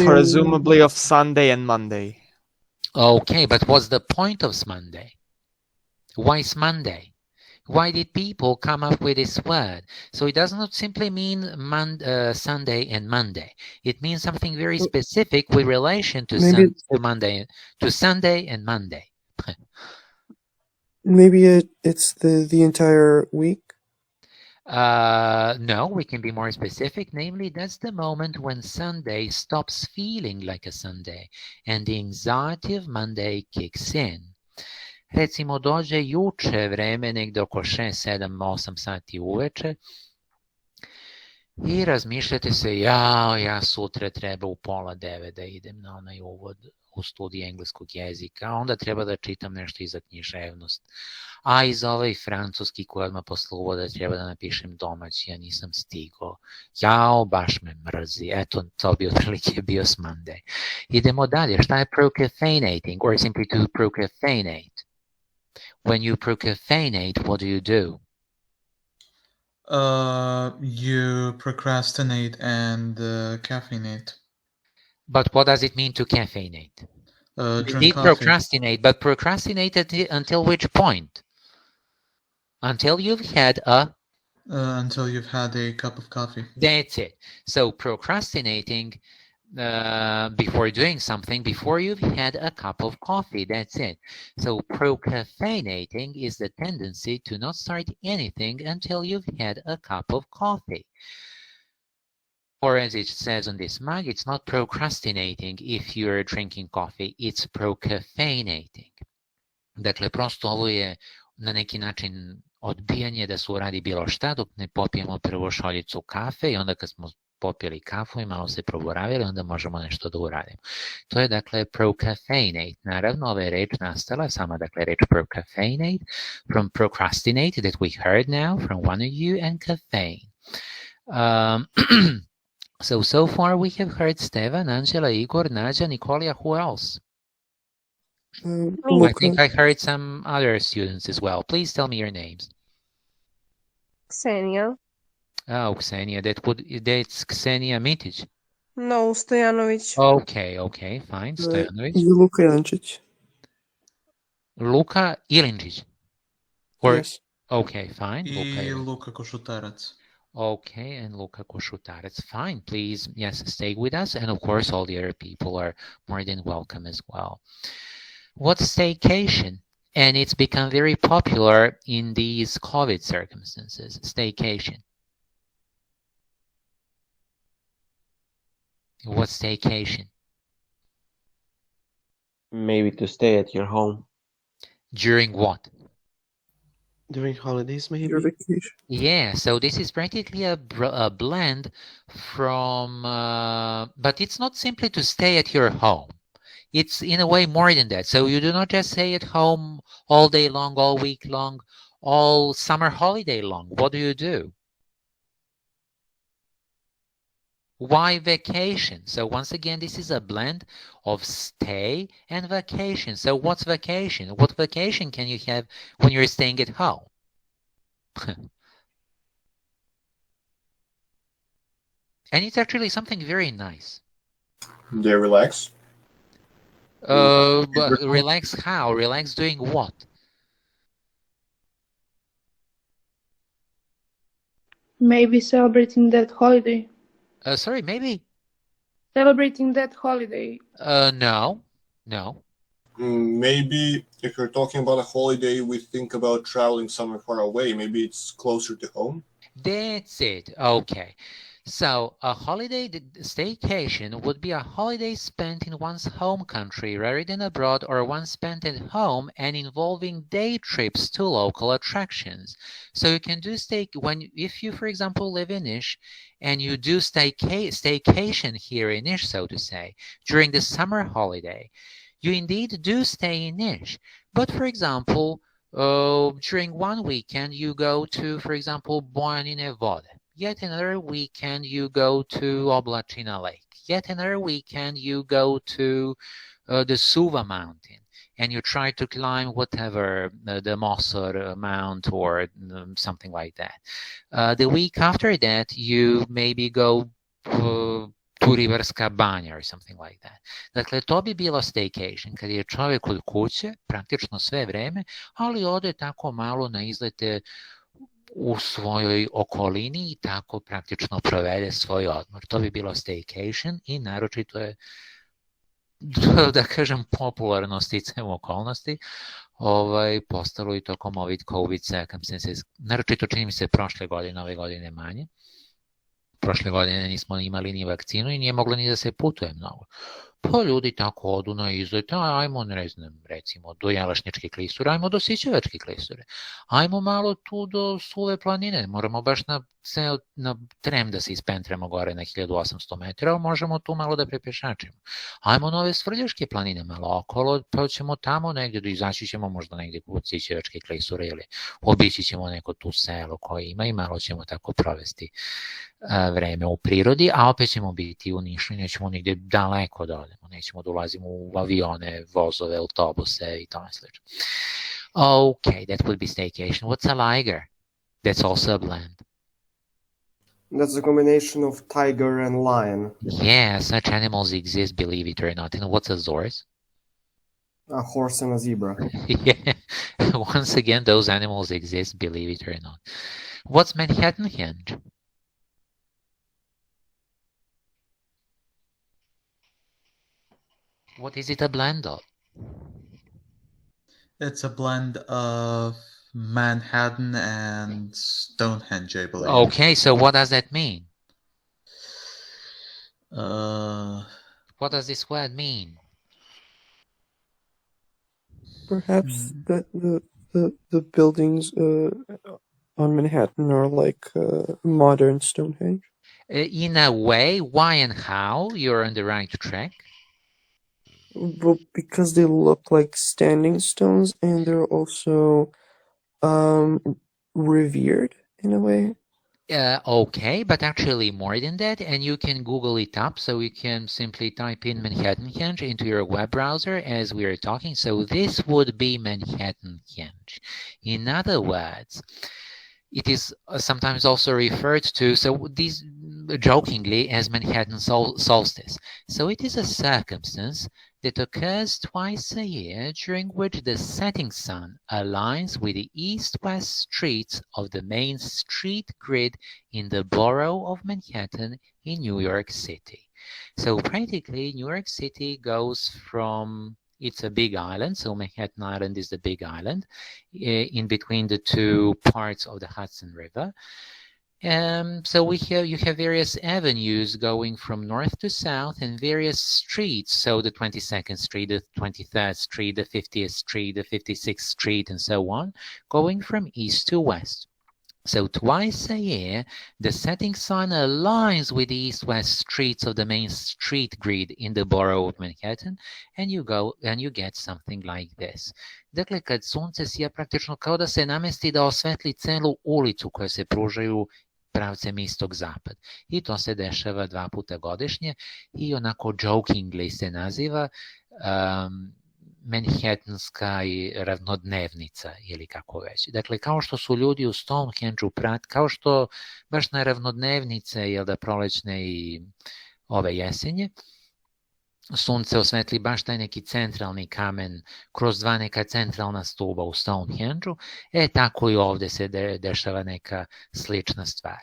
Presumably of Sunday and Monday. Okay, but what's the point of Monday? Why is Monday? Why did people come up with this word? So it does not simply mean Sunday and Monday. It means something very specific with relation to Sunday and Monday. Maybe it's the entire week? No, we can be more specific. Namely, that's the moment when Sunday stops feeling like a Sunday and the anxiety of Monday kicks in. Recimo, dođe juče vreme, negde oko 6, 7, 8 sati uveče i razmišljate se, ja sutra treba u 8:30 da idem na onaj uvod u studij engleskog jezika, onda treba da čitam nešto i za književnost. A i za ovaj francuski koji odmah posle uvoda treba da napišem domaći, ja nisam stigao. Baš me mrzi. Eto, to bi otprilike bio Monday. Idemo dalje. Šta je procafeinating or simply to procafeinate? When you procafeinate, what do you do? You procrastinate and caffeinate. But what does it mean to caffeinate? Drink coffee. Procrastinate, but procrastinate until which point? Until you've had a... until you've had a cup of coffee. That's it. So procrastinating before doing something, before you've had a cup of coffee, that's it. So procafeinating is the tendency to not start anything until you've had a cup of coffee. Or as it says on this mug, it's not procrastinating if you're drinking coffee, it's procafeinating. Dakle, prosto ovo je na neki način odbijanje da se uradi bilo šta dok ne popijemo prvo šoljicu kafe i onda kad smo popili kafu i malo se proboravili, onda možemo nešto da uradimo. To je dakle procafeinate. Naravno, ova je reč nastala, sama dakle reč procafeinate, from procrastinate that we heard now from one of you, and caffeine. So far we have heard Stevan, Angela, Igor, Nadia, Nicolia, who else? I think I heard some other students as well. Please tell me your names. Ksenia. Oh, Ksenia, that's Ksenia Mitić. No, Stojanović. Okay, fine, Stojanović. Luka Ilinčić. Luka Ilinčić. Yes. Okay, fine. I Luka Košutarac. Okay, and Luka Košutarac. Fine, please, yes, stay with us. And of course, all the other people are more than welcome as well. What's staycation? And it's become very popular in these COVID circumstances, staycation. What's staycation? Maybe to stay at your home. During what? During holidays, maybe? Your vacation. Yeah, so this is practically a blend from, but it's not simply to stay at your home. It's in a way more than that. So you do not just stay at home all day long, all week long, all summer holiday long. What do you do? Why vacation? So once again, this is a blend of stay and vacation. So what's vacation? What vacation can you have when you're staying at home? And it's actually something very nice. They relax. But relax how? Relax doing what? Maybe celebrating that holiday. Sorry, maybe? Celebrating that holiday. No. Maybe if you're talking about a holiday, we think about traveling somewhere far away. Maybe it's closer to home. That's it. Okay. So a holiday staycation would be a holiday spent in one's home country rather than abroad, or one spent at home and involving day trips to local attractions. So you can do if you, for example, live in Niš and you do staycation here in Niš, so to say, during the summer holiday, you indeed do stay in Niš. But for example, during one weekend you go to, for example, Bojane Vode. Yet another weekend you go to Oblačina Lake. Yet another weekend you go to the Suva mountain and you try to climb whatever, the Mosor Mount or something like that. The week after that you maybe go to Riverska Banja or something like that. Dakle, to bi bilo staycation, kad je čovjek kod kuće praktično sve vreme, ali ode tako malo na izlete u svojoj okolini i tako praktično provede svoj odmor. To bi bilo staycation i naročito je, da kažem, popularno sticajem okolnosti postalo i tokom ovih COVID circumstances. Naročito čini mi se prošle godine, ove godine manje. Prošle godine nismo imali ni vakcinu i nije moglo ni da se putuje mnogo. Pa ljudi tako odu na izlete, ajmo, ne znam, recimo do Jelašničke klisure, ajmo do Sićevačke klisure, ajmo malo tu do Suve planine, moramo baš na Trem da se ispentremo gore na 1800 metara, možemo tu malo da prepešačimo. Ajmo na ove Svrljaške planine malo okolo, pa ćemo tamo negdje, izaći ćemo možda negdje kod Sićevačke klisure ili obići ćemo neko tu selo koje ima i malo ćemo tako provesti vreme u prirodi, a opet ćemo biti u Nišu i nećemo nigdje daleko da odemo, nećemo da ulazimo u avione, vozove, autobuse i tome slično. Okay, that would be staycation. What's a liger? That's also a blend. That's a combination of tiger and lion. Yeah, such animals exist, believe it or not. And what's a zorse? A horse and a zebra. Yeah, once again, those animals exist, believe it or not. What's Manhattan Henge? What is it a blend of? It's a blend of Manhattan and Stonehenge, I believe. Okay, so what does that mean? What does this word mean? Perhaps the buildings on Manhattan are like modern Stonehenge. In a way, why and how? You're on the right track. Well, because they look like standing stones and they're also revered in a way. Okay, but actually more than that, and you can Google it up, so you can simply type in Manhattan Henge into your web browser as we are talking. So this would be Manhattan Henge. In other words, it is sometimes also referred to, so these jokingly, as Manhattan solstice. So it is a circumstance that occurs twice a year during which the setting sun aligns with the east-west streets of the main street grid in the borough of Manhattan in New York City. So practically, New York City goes from, it's a big island, so Manhattan Island is the big island, in between the two parts of the Hudson River. So you have various avenues going from north to south and various streets. So the 22nd Street, the 23rd Street, the 50th Street, the 56th Street, and so on, going from east to west. So twice a year, the setting sun aligns with the east-west streets of the main street grid in the borough of Manhattan, and you go and you get something like this. Dakle, kad sunce sija praktično kao da se namesti da osvetli celu ulicu koja se pružaju pravcem istog-zapad. I to se dešava 2 puta godišnje i onako jokingly se naziva Manhattanska i ravnodnevnica ili kako već. Dakle, kao što su ljudi u Stonehenge-u kao što baš na ravnodnevnice, jel da, prolećne i ove jesenje, sunce osvetli baš taj neki centralni kamen kroz dva neka centralna stuba u Stonehenge-u, tako i ovdje se dešava neka slična stvar.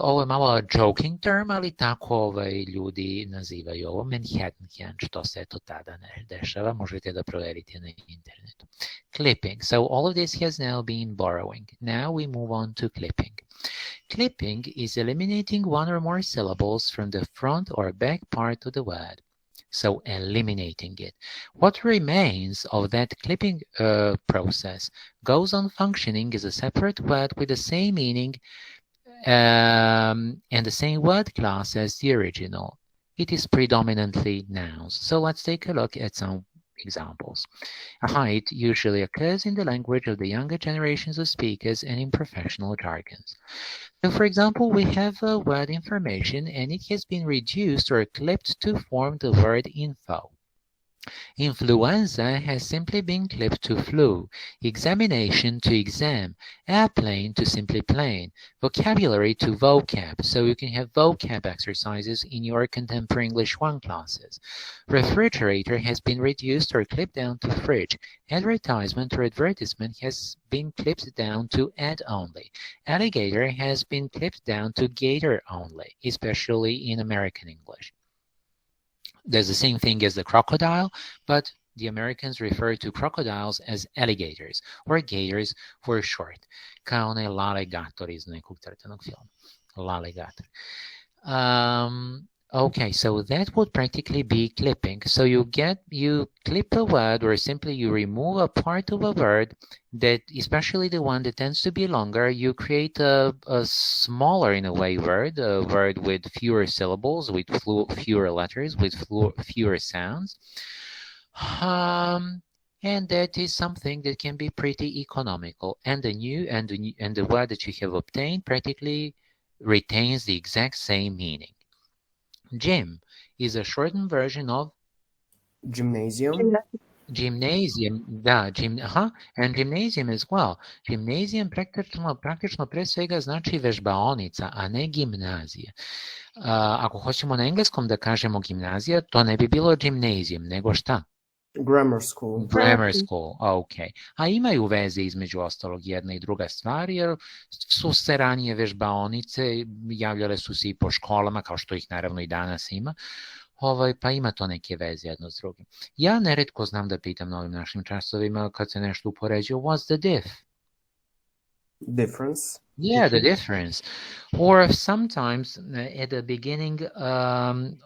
Ovo je malo joking term, ali tako ljudi nazivaju ovo Manhattan Henge, to se to tada ne dešava, možete da proverite na internetu. Clipping. So all of this has now been borrowing. Now we move on to clipping. Clipping is eliminating one or more syllables from the front or back part of the word. So eliminating it. What remains of that clipping process goes on functioning as a separate word with the same meaning and the same word class as the original. It is predominantly nouns. So let's take a look at some examples. It usually occurs in the language of the younger generations of speakers and in professional jargons. So for example, we have a word information and it has been reduced or clipped to form the word info. Influenza has simply been clipped to flu, examination to exam, airplane to simply plane, vocabulary to vocab, so you can have vocab exercises in your contemporary English 1 classes. Refrigerator has been reduced or clipped down to fridge. Advertisement or advertisement has been clipped down to ad only. Alligator has been clipped down to gator only, especially in American English. There's the same thing as the crocodile, but the Americans refer to crocodiles as alligators, or gators for short. Kao onaj laligator iz nekog crtanog filma. Laligator. Okay, so that would practically be clipping. So you clip a word, or simply you remove a part of a word that, especially the one that tends to be longer, you create a smaller, in a way, word, a word with fewer syllables, with fewer letters, with fewer sounds. And that is something that can be pretty economical. And the word that you have obtained practically retains the exact same meaning. Gym is a shortened version of Gymnasium. Gymnasium, da, and gymnasium as well. Gymnasium praktično pre svega znači vežbaonica, a ne gimnazija. Ako hoćemo na engleskom da kažemo gimnazija, to ne bi bilo gymnasium, nego šta? Grammar school. Grammar school, ok. A imaju veze između ostalog jedna i druga stvar, jer su se ranije vežbaonice, javljale su se i po školama, kao što ih naravno i danas ima, pa ima to neke veze jedno s drugim. Ja neretko znam da pitam na ovim našim časovima kad se nešto upoređuje, what's the difference? Yeah, the difference. Or sometimes at the beginning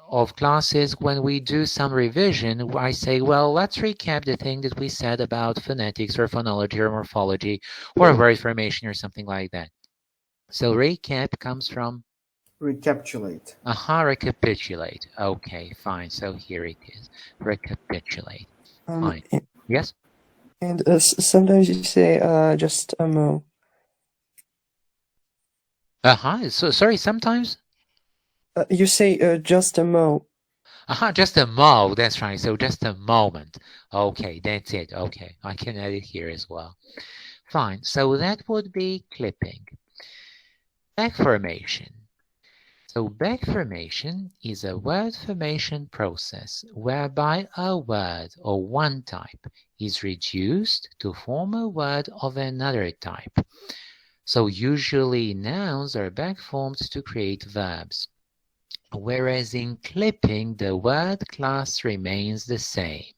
of classes, when we do some revision, I say, well, let's recap the thing that we said about phonetics or phonology or morphology or word formation or something like that. So recap comes from? Recapitulate. Recapitulate. Okay, fine. So here it is. Recapitulate. Fine. Yes? And sometimes you say just a mo. So sorry, sometimes? You say just a mo. Just a mo, that's right. So just a moment. Okay, that's it. Okay, I can add it here as well. Fine, so that would be clipping. Back formation. So back formation is a word formation process whereby a word of one type is reduced to form a word of another type. So usually nouns are back-formed to create verbs, whereas in clipping the word class remains the same.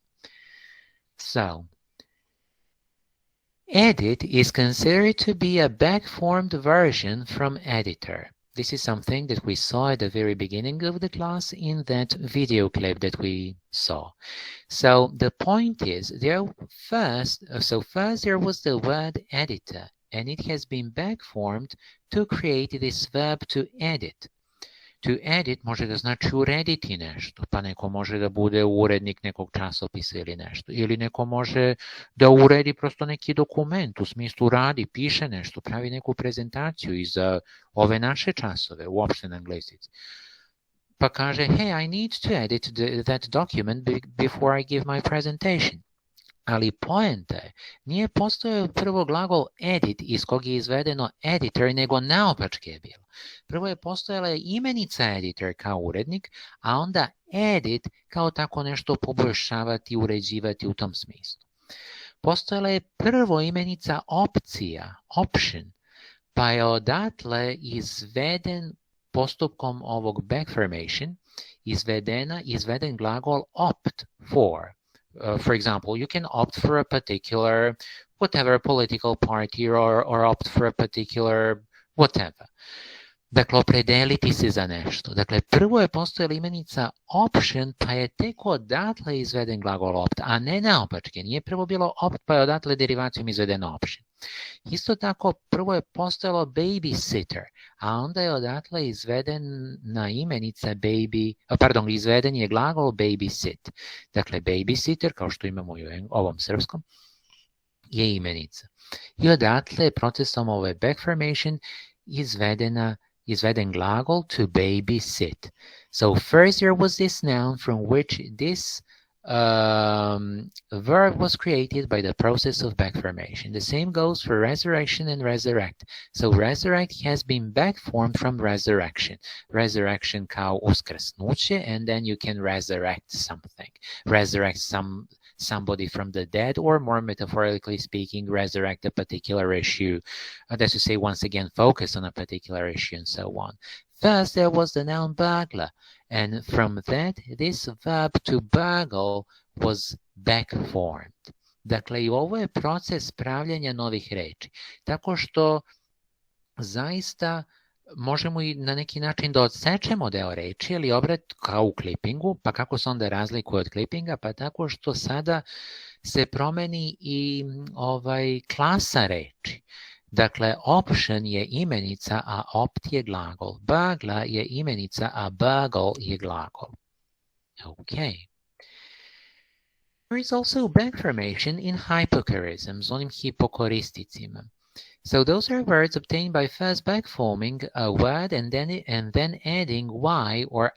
So, edit is considered to be a back-formed version from editor. This is something that we saw at the very beginning of the class in that video clip that we saw. So the point is, first there was the word editor, and it has been back-formed to create this verb to edit. To edit može da znači urediti nešto, pa neko može da bude urednik nekog časopisa ili nešto. Ili neko može da uredi prosto neki dokument, u smislu radi, piše nešto, pravi neku prezentaciju i za ove naše časove, uopšte na anglesici. Pa kaže, hey, I need to edit that document before I give my presentation. Ali poenta je, nije postojao prvo glagol edit iz kog je izvedeno editor, nego naopačke je bilo. Prvo je postojala imenica editor kao urednik, a onda edit kao tako nešto poboljšavati, uređivati u tom smislu. Postojala je prvo imenica opcija, option, pa je odatle izveden postupkom ovog backformation, izveden glagol opt for. For example, you can opt for a particular whatever political party or opt for a particular whatever. Dakle, opredeliti se za nešto. Dakle, prvo je postojala imenica option, pa je tek odatle izveden glagol opt, a ne naopačke. Nije prvo bilo opt, pa je odatle derivacijom izveden option. Isto tako, prvo je postojalo babysitter, a onda je odatle izvedena imenica izveden je glagol babysit. Dakle, babysitter, kao što imamo i u ovom srpskom, je imenica. I odatle procesom ove backformation izveden glagol to babysit. So first there was this noun from which this verb was created by the process of backformation. The same goes for resurrection and resurrect. So resurrect has been backformed from resurrection. Resurrection kao uskrsnuće, and then you can resurrect something. Resurrect somebody from the dead, or more metaphorically speaking, resurrect a particular issue. That's to say, once again, focus on a particular issue and so on. First, there was the noun bagla, and from that, this verb to bagle was backformed. Dakle, i ovo je proces pravljanja novih reči. Tako što zaista možemo i na neki način da odsečemo deo reči ili obrat kao u klipingu, pa kako se onda razlikuje od klipinga, pa tako što sada se promeni i klasa reči. Dakle, option je imenica, a opt je glagol. Bagla je imenica, a bagel je glagol. Okay. There is also backformation in hypochorisms, onim hipokoristicima. So those are words obtained by first backforming a word and then adding y or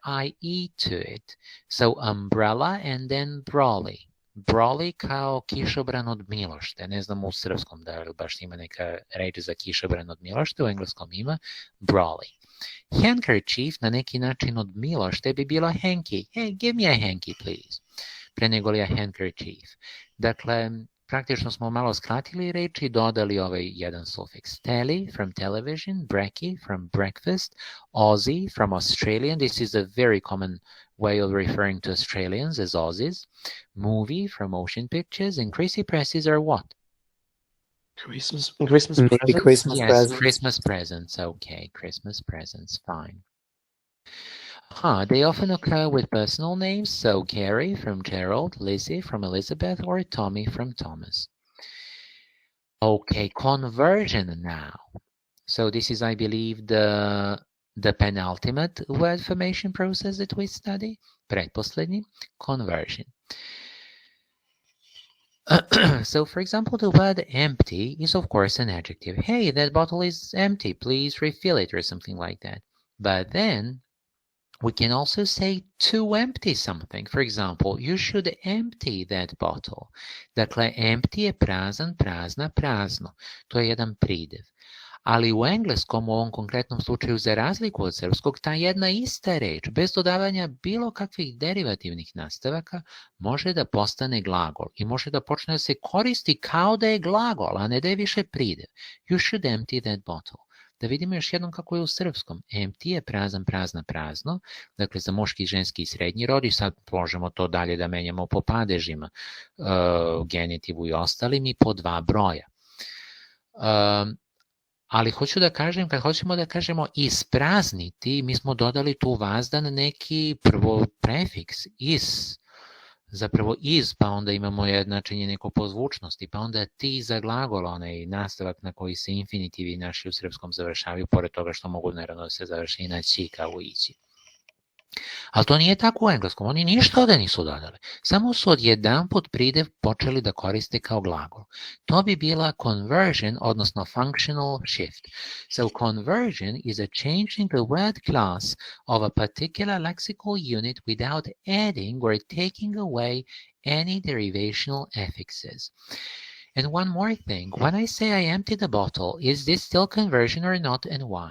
ie to it. So umbrella and then brolly. Brolly kao kišobran od milošte. Ne znam u srpskom da li baš ima neka reč za kišobran od milošte, u engleskom ima brolly. Handkerchief na neki način od milošte bi bilo hanky. Hey, give me a hanky, please. Pre nego li a handkerchief. Dakle, praktično smo malo skratili reči, dodali ovaj jedan sufiks. Telly from television, brekkie from breakfast, Aussie from Australian. This is a very common way of referring to Australians as Aussies. Movie from motion pictures, and Chrissy presses are what? Christmas Maybe presents? Christmas Yes, presents. Christmas presents. Okay, Christmas presents, fine. They often occur with personal names, so Carrie from Gerald, Lizzie from Elizabeth, or Tommy from Thomas. Okay, conversion now. So this is, I believe, the penultimate word formation process that we study. Pretposlednji, conversion. So, for example, the word empty is, of course, an adjective. Hey, that bottle is empty. Please refill it, or something like that. But then we can also say to empty something. For example, you should empty that bottle. Dakle, empty je prazan, prazna, prazno. To je jedan pridev. Ali u engleskom, u ovom konkretnom slučaju, za razliku od srpskog, ta jedna ista reč, bez dodavanja bilo kakvih derivativnih nastavaka, može da postane glagol i može da počne da se koristi kao da je glagol, a ne da je više pridev. You should empty that bottle. Da vidimo još jednom kako je u srpskom. Empty je prazan, prazna, prazno. Dakle, za muški, ženski i srednji rod, i sad možemo to dalje da menjamo po padežima, genitivu i ostalim, i po dva broja. Ali hoću da kažem, kad hoćemo da kažemo isprazniti, mi smo dodali tu vazdan neki prvo prefiks is, zapravo iz, pa onda imamo jednačenje neko po zvučnosti, pa onda ti za glagol, onaj nastavak na koji se infinitivi naši u srpskom završavaju, pored toga što mogu naravno da se završi na ći kao ići. Ali to nije tako u engleskom, oni ništa ovdje nisu dodali. Samo su odjedanput pridev počeli da koriste kao glagol. To bi bila conversion, odnosno functional shift. So conversion is a changing the word class of a particular lexical unit without adding or taking away any derivational affixes. And one more thing, when I say I empty the bottle, is this still conversion or not, and why?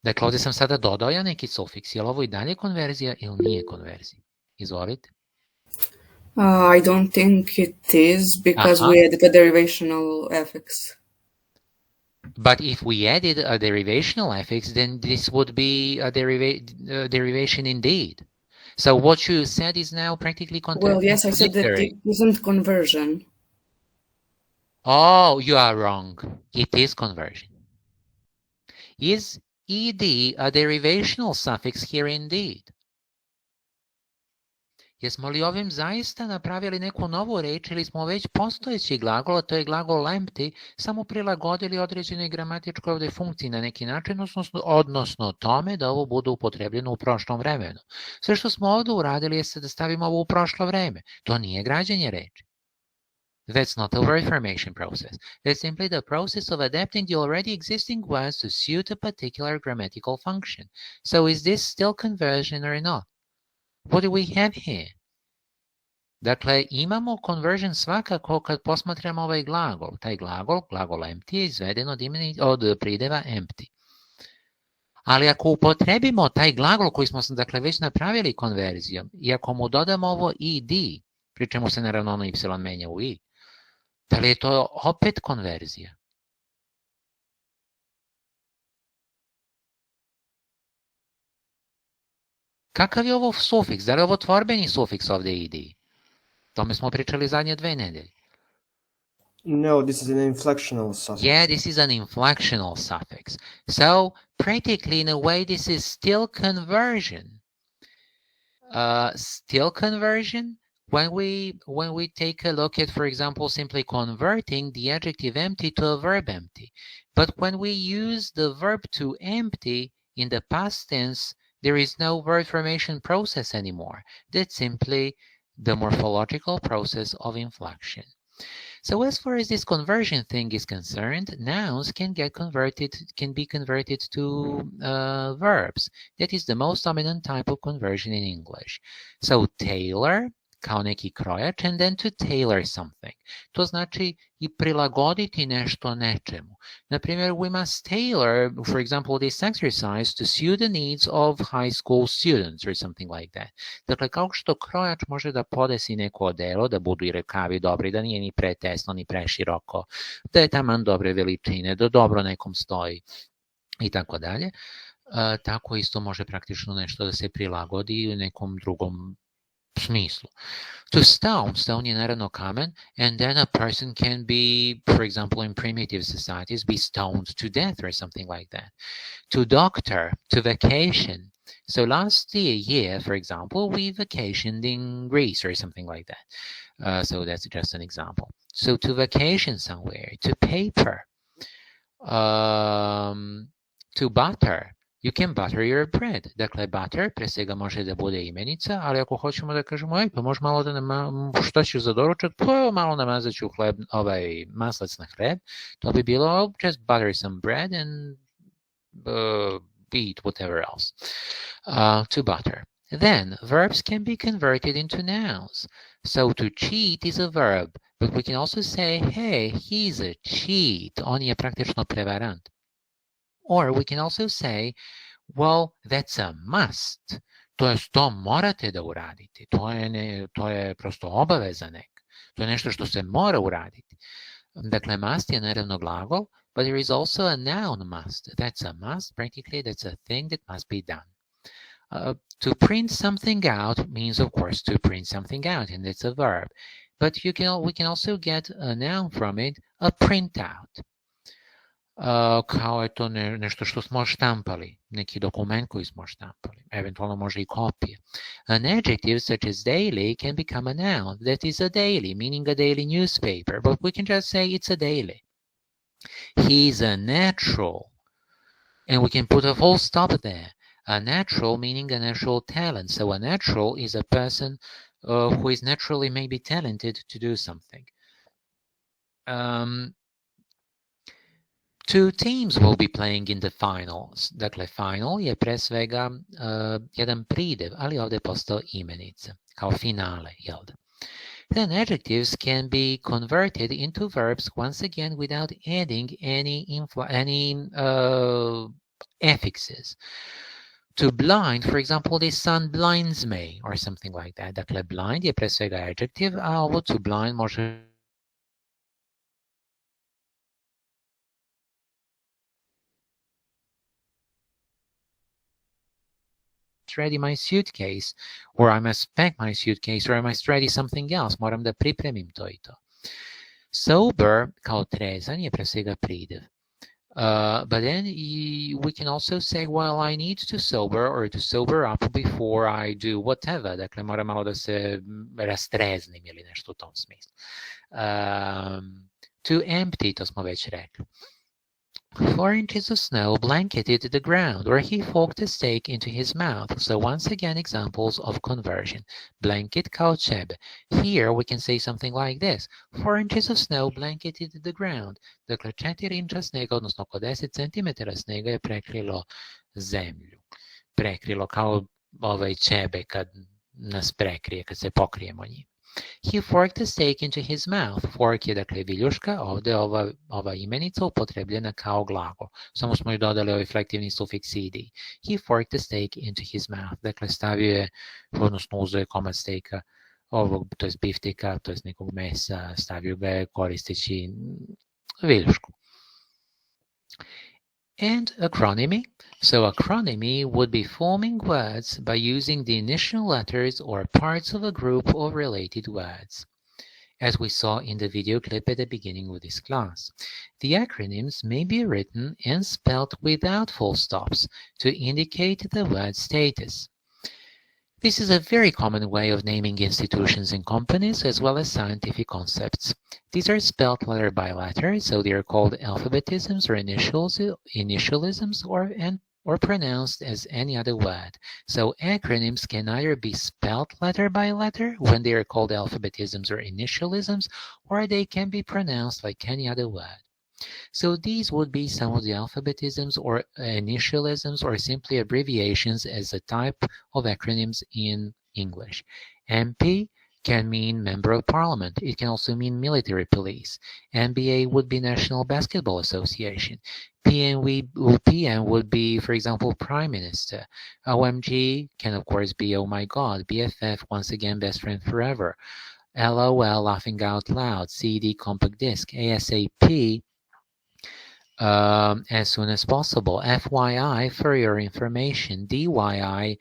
Dakle, ovdje sam sada dodao ja neki sufiks. Je li ovo i dalje konverzija ili nije konverzija? Izvolite. I don't think it is, because we added a derivational affix. But if we added a derivational affix, then this would be a derivation indeed. So what you said is now practically contradictory. Well, yes, I said that it isn't conversion. Oh, you are wrong. It is conversion. Is ed a derivational suffix here indeed? Jesmo li ovim zaista napravili neku novu reč ili smo već postojeći glagol, a to je glagol empty, samo prilagodili određenoj gramatičkoj ovdje funkciji na neki način, odnosno tome da ovo bude upotrebljeno u prošlom vremenu. Sve što smo ovdje uradili je da stavimo ovo u prošlo vreme. To nije građenje reči. That's not a word formation process. That's simply the process of adapting the already existing words to suit a particular grammatical function. So is this still conversion or not? What do we have here? Dakle, imamo conversion svakako kad posmatramo ovaj glagol. Taj glagol empty, je izveden od prideva empty. Ali ako upotrebimo taj glagol koji smo dakle već napravili konverzijom i ako mu dodamo ovo ed, pri čemu se naravno ono y menja u i, da li je to opet konverzija? Kakav je ovo sufiks? Da li je ovo tvorbeni sufiks ovdje ed? Tome smo pričali zadnje 2 nedelje. No, this is an inflectional suffix. Yeah, this is an inflectional suffix. So, practically, in a way, this is still conversion. Still conversion? When we take a look at, for example, simply converting the adjective empty to a verb empty. But when we use the verb to empty in the past tense, there is no word formation process anymore. That's simply the morphological process of inflection. So as far as this conversion thing is concerned, nouns can be converted to verbs. That is the most dominant type of conversion in English. So tailor, kao neki krojač, and then to tailor something. To znači i prilagoditi nešto nečemu. Na primjer, we must tailor, for example, this exercise to suit the needs of high school students or something like that. Dakle, kao što krojač može da podesi neko odelo, da budu i rekavi dobri, da nije ni pretesno, ni preširoko, da je taman dobre veličine, da dobro nekom stoji i tako dalje. Tako isto može praktično nešto da se prilagodi u nekom drugom smislu. To stone je naravno kamen, and then a person can be, for example, in primitive societies, be stoned to death or something like that. To doctor, to vacation. So last year, for example, we vacationed in Greece or something like that. So that's just an example. So to vacation somewhere, to paper, to butter. You can butter your bread. Dakle, butter pre svega može da bude imenica, ali ako hoćemo da kažemo, pa može malo da šta ću za doručak, pa malo namazat ću maslac na hleb, to bi bilo just butter some bread and eat whatever else. To butter. Then, verbs can be converted into nouns. So to cheat is a verb, but we can also say, hey, he's a cheat. On je praktično prevarant. Or we can also say, well, that's a must. To morate da uradite. To je prosto obaveza neka. To je nešto što se mora uraditi. Dakle, must je naravno glagol, but there is also a noun must. That's a must. Practically, that's a thing that must be done. To print something out means, of course, to print something out, and it's a verb. But we can also get a noun from it, a printout. Kao je to nešto što smo štampali, neki dokument koji smo štampali, eventualno može i kopije. An adjective such as daily can become a noun. That is a daily, meaning a daily newspaper, but we can just say it's a daily. He's a natural, and we can put a full stop there. A natural meaning a natural talent. So a natural is a person who is naturally maybe talented to do something. Two teams will be playing in the finals. Dakle, final je pre svega jedan pridev, ali ovdje je postao imenica, kao finale, jel da? Then adjectives can be converted into verbs once again without adding any affixes. To blind, for example, the sun blinds me, or something like that. Dakle, blind je pre svega adjective, a ovo to blind može ready my suitcase, or I must pack my suitcase, or I must ready something else. Moram da pripremim to I to. Sober, kao trezan, je pre svega pridev. But then we can also say, well, I need to sober or to sober up before I do whatever. Dakle, moram malo da se rastreznim ili nešto u tom smislu. To empty, to smo već rekli. 4 inches of snow blanketed the ground, or he forked a steak into his mouth. So once again, examples of conversion. Blanket kao TEBE. Here we can say something like this. 4 inches of snow blanketed the ground. Dakle, 4 inča snega, odnosno oko 10 cm snega je prekrilo zemlju. Prekrilo kao TEBE kad nas prekrije, kad se pokrijemo njim. He forked a steak into his mouth. Fork je dakle viljuška, ovdje ova imenica upotrebljena kao glagol. Samo smo joj dodali ovaj flektivni sufiks ed. He forked a steak into his mouth. Dakle, stavio je, odnosno uzeo je komad stejka, to je biftika, to je nekog mesa, stavio ga je koristeći viljušku. And acronymy. So acronymy would be forming words by using the initial letters or parts of a group of related words, as we saw in the video clip at the beginning of this class. The acronyms may be written and spelled without full stops to indicate the word status. This is a very common way of naming institutions and companies, as well as scientific concepts. These are spelled letter by letter, so they are called alphabetisms or initialisms, or pronounced as any other word. So acronyms can either be spelled letter by letter when they are called alphabetisms or initialisms, or they can be pronounced like any other word. So these would be some of the alphabetisms or initialisms, or simply abbreviations as a type of acronyms in English. MP can mean Member of Parliament. It can also mean military police. NBA would be National Basketball Association. PM would be, for example, Prime Minister. OMG can, of course, be Oh My God. BFF, once again, Best Friend Forever. LOL, Laughing Out Loud. CD, Compact Disc. ASAP, as soon as possible. FYI, for your information. DIY,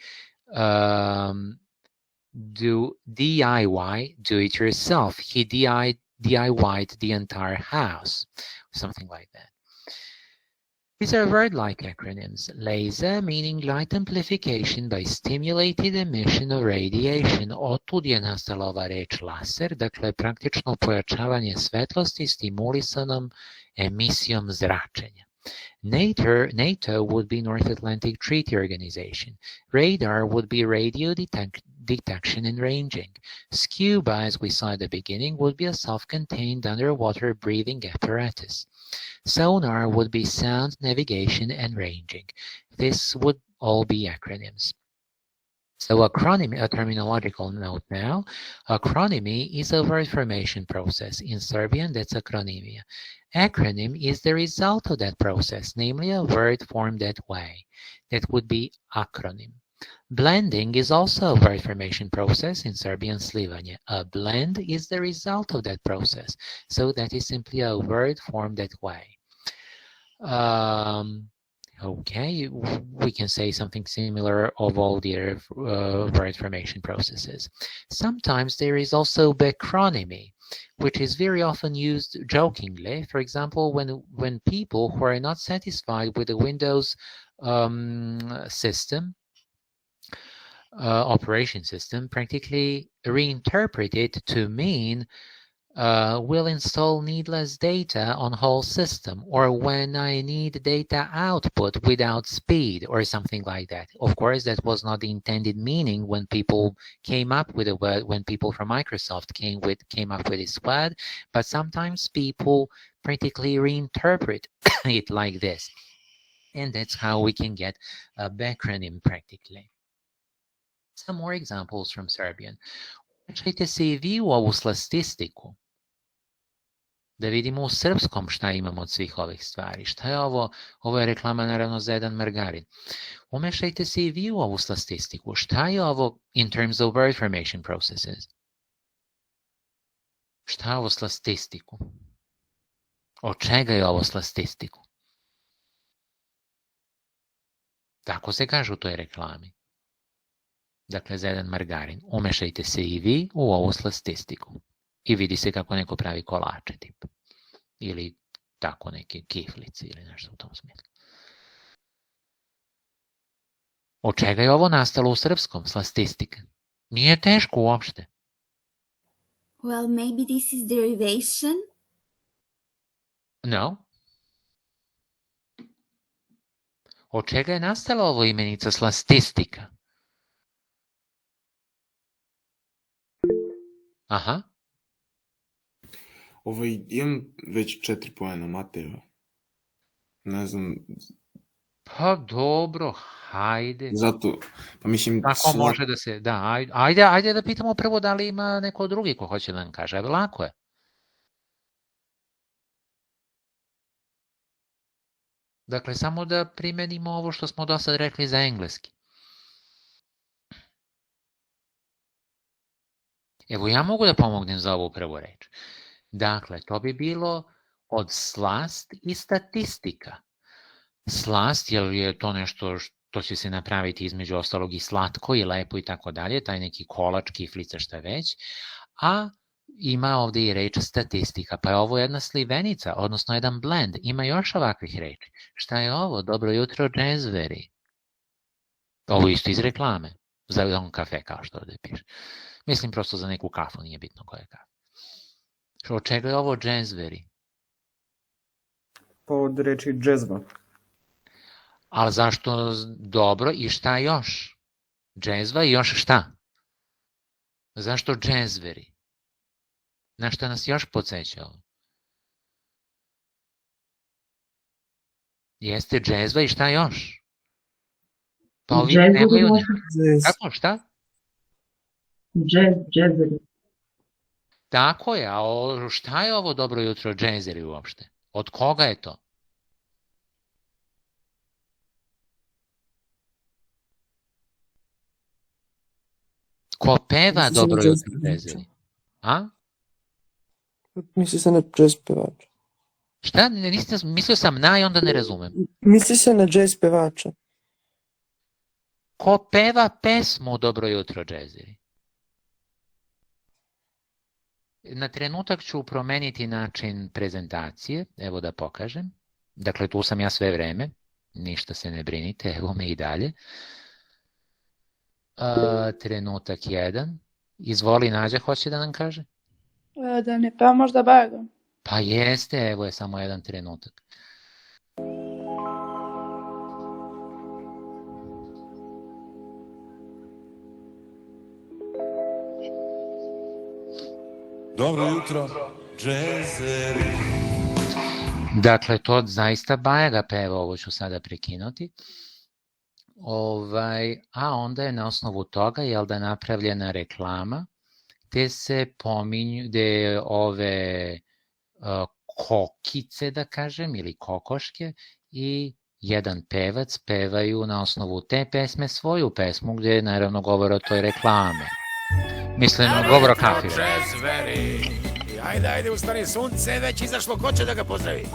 DIY, do it yourself. He DIY'd the entire house, something like that. These are word-like acronyms. Laser, meaning light amplification by stimulated emission of radiation. Otud je nastala ova reč laser, dakle praktično pojačavanje svetlosti stimulisanom emisijom zračenja. NATO would be North Atlantic Treaty Organization. Radar would be radio detection and ranging. Scuba, as we saw at the beginning, would be a self-contained underwater breathing apparatus. Sonar would be sound navigation and ranging. This would all be acronyms. So acronym, a terminological note now. Acronymy is a word formation process. In Serbian, that's acronymia. Acronym is the result of that process, namely a word formed that way. That would be acronym. Blending is also a word formation process. In Serbian, slivanje. A blend is the result of that process. So that is simply a word formed that way. Okay, we can say something similar of all the word formation processes. Sometimes there is also backronymy, which is very often used jokingly. For example, when people who are not satisfied with the Windows system, operation system, practically reinterpret it to mean will install needless data on whole system, or when I need data output without speed, or something like that. Of course, that was not the intended meaning when people came up with a word, when people from Microsoft came up with this word, but sometimes people practically reinterpret it like this. And that's how we can get a backronym practically. Some more examples from Serbian. Čajte se i vi u ovu statistiku da vidimo u srpskom šta imamo od svih ovih stvari. Šta je ovo? Ovo je reklama naravno za jedan margarin. Umešajte se i vi u ovu statistiku. Šta je ovo in terms of word formation processes? Šta je ovo statistiku? Od čega je ovo statistiku? Tako se kaže u toj reklami. Dakle, za jedan margarin. Umešajte se i vi u ovu statistiku. I vidi se kako neko pravi kolače, tip. Ili tako neke kiflice ili nešto u tom smislu. Od čega je ovo nastalo u srpskom? Statistika. Nije teško uopšte. Well, maybe this is derivation? No. Od čega je nastala ovo imenica statistika? Aha. Imam već 4 poena, Mateo. Ne znam. Pa dobro, hajde. Zato, pa mislim... Tako može da se, da, ajde da pitamo prvo da li ima neko drugi ko hoće da nam kaže, ali lako je. Dakle, samo da primenimo ovo što smo do sad rekli za engleski. Evo, ja mogu da pomognem za ovu prvu reč. Dakle, to bi bilo od slast i statistika. Slast, jer je to nešto što će se napraviti između ostalog i slatko i lepo i tako dalje, taj neki kolač, kiflica, šta već, a ima ovdje i reč statistika, pa je ovo jedna slivenica, odnosno jedan blend, ima još ovakvih reči. Šta je ovo? Dobro jutro, džezveri. Ovo isto iz reklame, za on kafe, kao što ovdje piše. Mislim prosto za neku kafu, nije bitno koja je kafa. Od čega je ovo džezveri? Pa od reči džezva. Ali zašto dobro i šta još? Džezva i još šta? Zašto džezveri? Na što nas još podsjeća ovo? Jeste džezva i šta još? Pa ovi nemaju... Kako, šta? Džezeri. Tako je, a šta je ovo dobro jutro džezeri uopšte? Od koga je to? Ko peva dobro jutro džezeri? A? Misli se na džez pevača. Šta? Mislio sam na i onda ne razumem. Misli se na džez pevača. Ko peva pesmu dobro jutro džezeri? Na trenutak ću promeniti način prezentacije, evo da pokažem. Dakle, tu sam ja sve vreme, ništa se ne brinite, evo me i dalje. Trenutak 1. Izvoli, Nađa, hoće da nam kaže? Da ne pa možda baga. Pa jeste, evo je samo jedan trenutak. Dobro jutro, džezeri. Dakle, to zaista Bajaga peva, ovo ću sada prekinuti. A onda je na osnovu toga, jel da, napravljena reklama, gde se pominju, gde ove kokice, da kažem, ili kokoške, i jedan pevac pevaju na osnovu te pesme svoju pesmu, gde je naravno govor o toj reklame. Mislim, govor o kafi. Ajde, ustani, sunce već izašlo, ko će da ga pozdravi?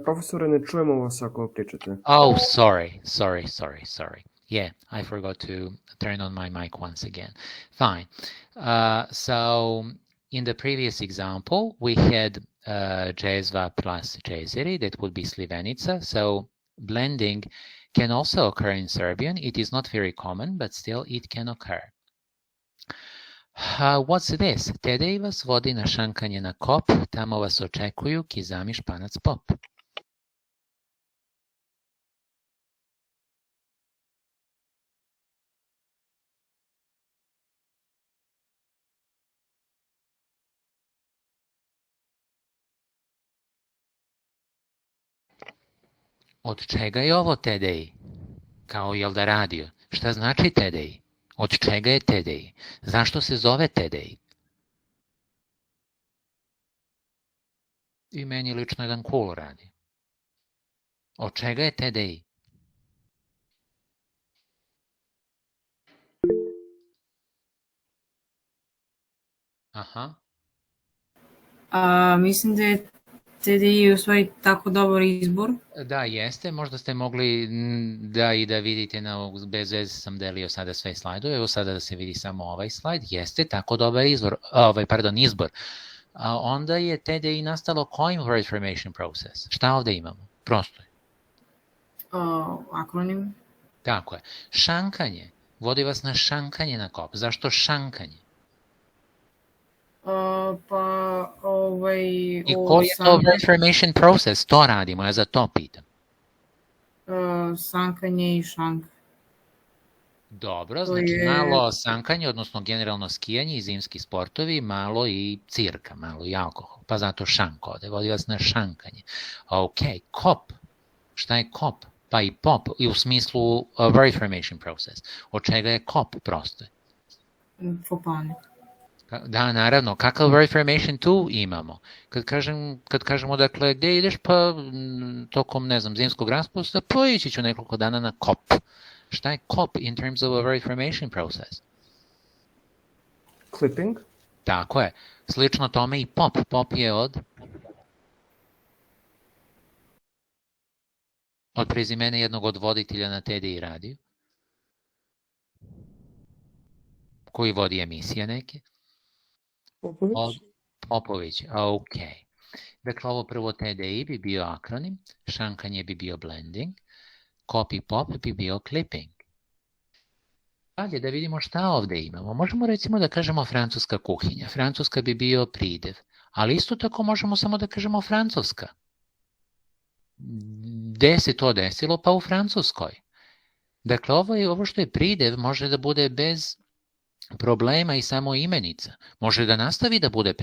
Profesore, ne čujemo vas ako pričate. Oh, sorry. Yeah, I forgot to turn on my mic once again. Fine. So in the previous example, we had jezva plus jezeri, that would be Slivenica. So blending can also occur in Serbian. It is not very common, but still it can occur. What's this? Tedej vas vodi na šankanje na kop, tamo vas očekuju kizami španac pop. Od čega je ovo Tedej? Kao jel da radio? Šta znači Tedej? Od čega je Tedej? Zašto se zove Tedej? I meni lično jedan cool radi. Od čega je Tedej? Aha. Mislim da je TDI u stvari tako dobar izbor. Da, jeste. Možda ste mogli da vidite, bez veze sam delio sada sve slajdove, evo sada da se vidi samo ovaj slajd. Jeste tako dobar izbor. Onda je TDI nastalo kojim word formation process? Šta ovde imamo? Prosto je. Akronim. Tako je. Šankanje. Vodi vas na šankanje na kop. Zašto šankanje? I koji je to word formation process? To radimo, ja za to pitam. Sankanje i šank. Dobro, znači malo sankanje, odnosno generalno skijanje i zimski sportovi, malo i cirka, malo i alkohol. Pa zato šank ovde, vodi vas na šankanje. Ok, kop. Šta je kop? Pa i pop, i u smislu word formation process. Od čega je kop prosto? Fopanik. Da, naravno, kakav word formation tu imamo? Kad kažemo, dakle, gde ideš, pa tokom, ne znam, zimskog raspusta, pa ići ću nekoliko dana na kop. Šta je kop in terms of a word formation process? Clipping. Tako je. Slično tome i pop. Pop je od prezimena jednog od voditelja na TDI radiju. Koji vodi emisije neke? Popović, ok. Dakle, ovo prvo TDI bi bio akronim, šankanje bi bio blending, copy pop bi bio clipping. Dalje, da vidimo šta ovde imamo. Možemo recimo da kažemo francuska kuhinja. Francuska bi bio pridev, ali isto tako možemo samo da kažemo francuska. Gde se to desilo? Pa u Francuskoj. Dakle, ovo što je pridev može da bude bez problema i samo imenica. Može da nastavi da bude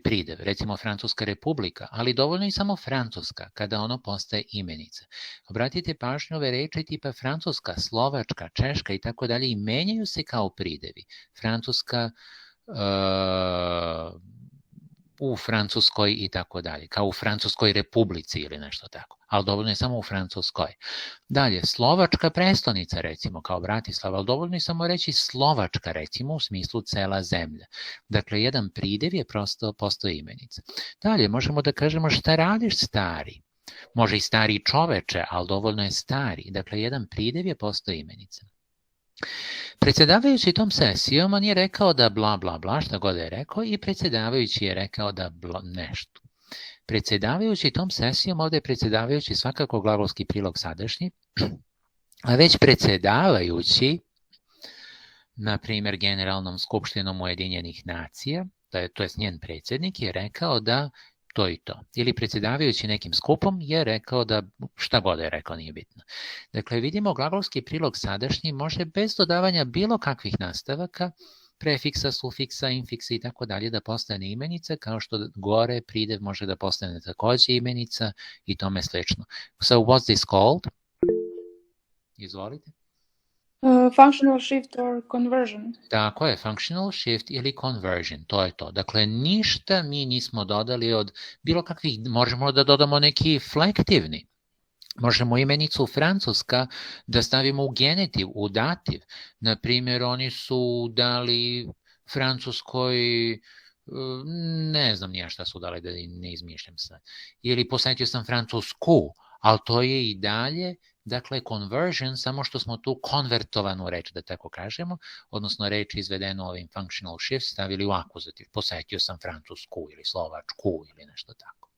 pridev, recimo Francuska republika, ali dovoljno i samo Francuska, kada ono postaje imenica. Obratite pažnju, ove reči tipa Francuska, Slovačka, Češka i tako dalje i menjaju se kao pridevi. Francuska u Francuskoj i tako dalje, kao u Francuskoj republici ili nešto tako, ali dovoljno je samo u Francuskoj. Dalje, Slovačka prestonica recimo, kao Bratislava, ali dovoljno je samo reći Slovačka recimo u smislu cela zemlja. Dakle, jedan pridev je prosto postao imenica. Dalje, možemo da kažemo šta radiš stari. Može i stari čoveče, ali dovoljno je stari. Dakle, jedan pridev je postao imenica. Predsjedavajući tom sesijom, on je rekao da bla bla bla, šta god je rekao, i predsjedavajući je rekao da nešto. Predsjedavajući tom sesijom, ovdje je predsjedavajući svakako glagolski prilog sadašnji, a već predsjedavajući, na primjer, Generalnom skupštinom Ujedinjenih nacija, to je njen predsjednik, je rekao da to i to. Ili predsjedavajući nekim skupom je rekao da šta god je rekao, nije bitno. Dakle, vidimo glagolski prilog sadašnji može bez dodavanja bilo kakvih nastavaka, prefiksa, sufiksa, infiksa i tako dalje da postane imenica, kao što gore pridev može da postane takođe imenica i tome slično. So what's this called? Izvolite. Functional shift or conversion. Tako je, functional shift ili conversion, to je to. Dakle, ništa mi nismo dodali od bilo kakvih, možemo da dodamo neki flektivni. Možemo imenicu Francuska da stavimo u genitiv, u dativ. Naprimjer, oni su dali Francuskoj Ne znam nija šta su dali, da ne izmišljam sad. Ili posjetio sam Francusku, ali to je i dalje, dakle, conversion, samo što smo tu konvertovanu reč, da tako kažemo, odnosno reč izvedenu ovim functional shift stavili u akuzativ. Posjetio sam Francusku ili Slovačku ili nešto tako.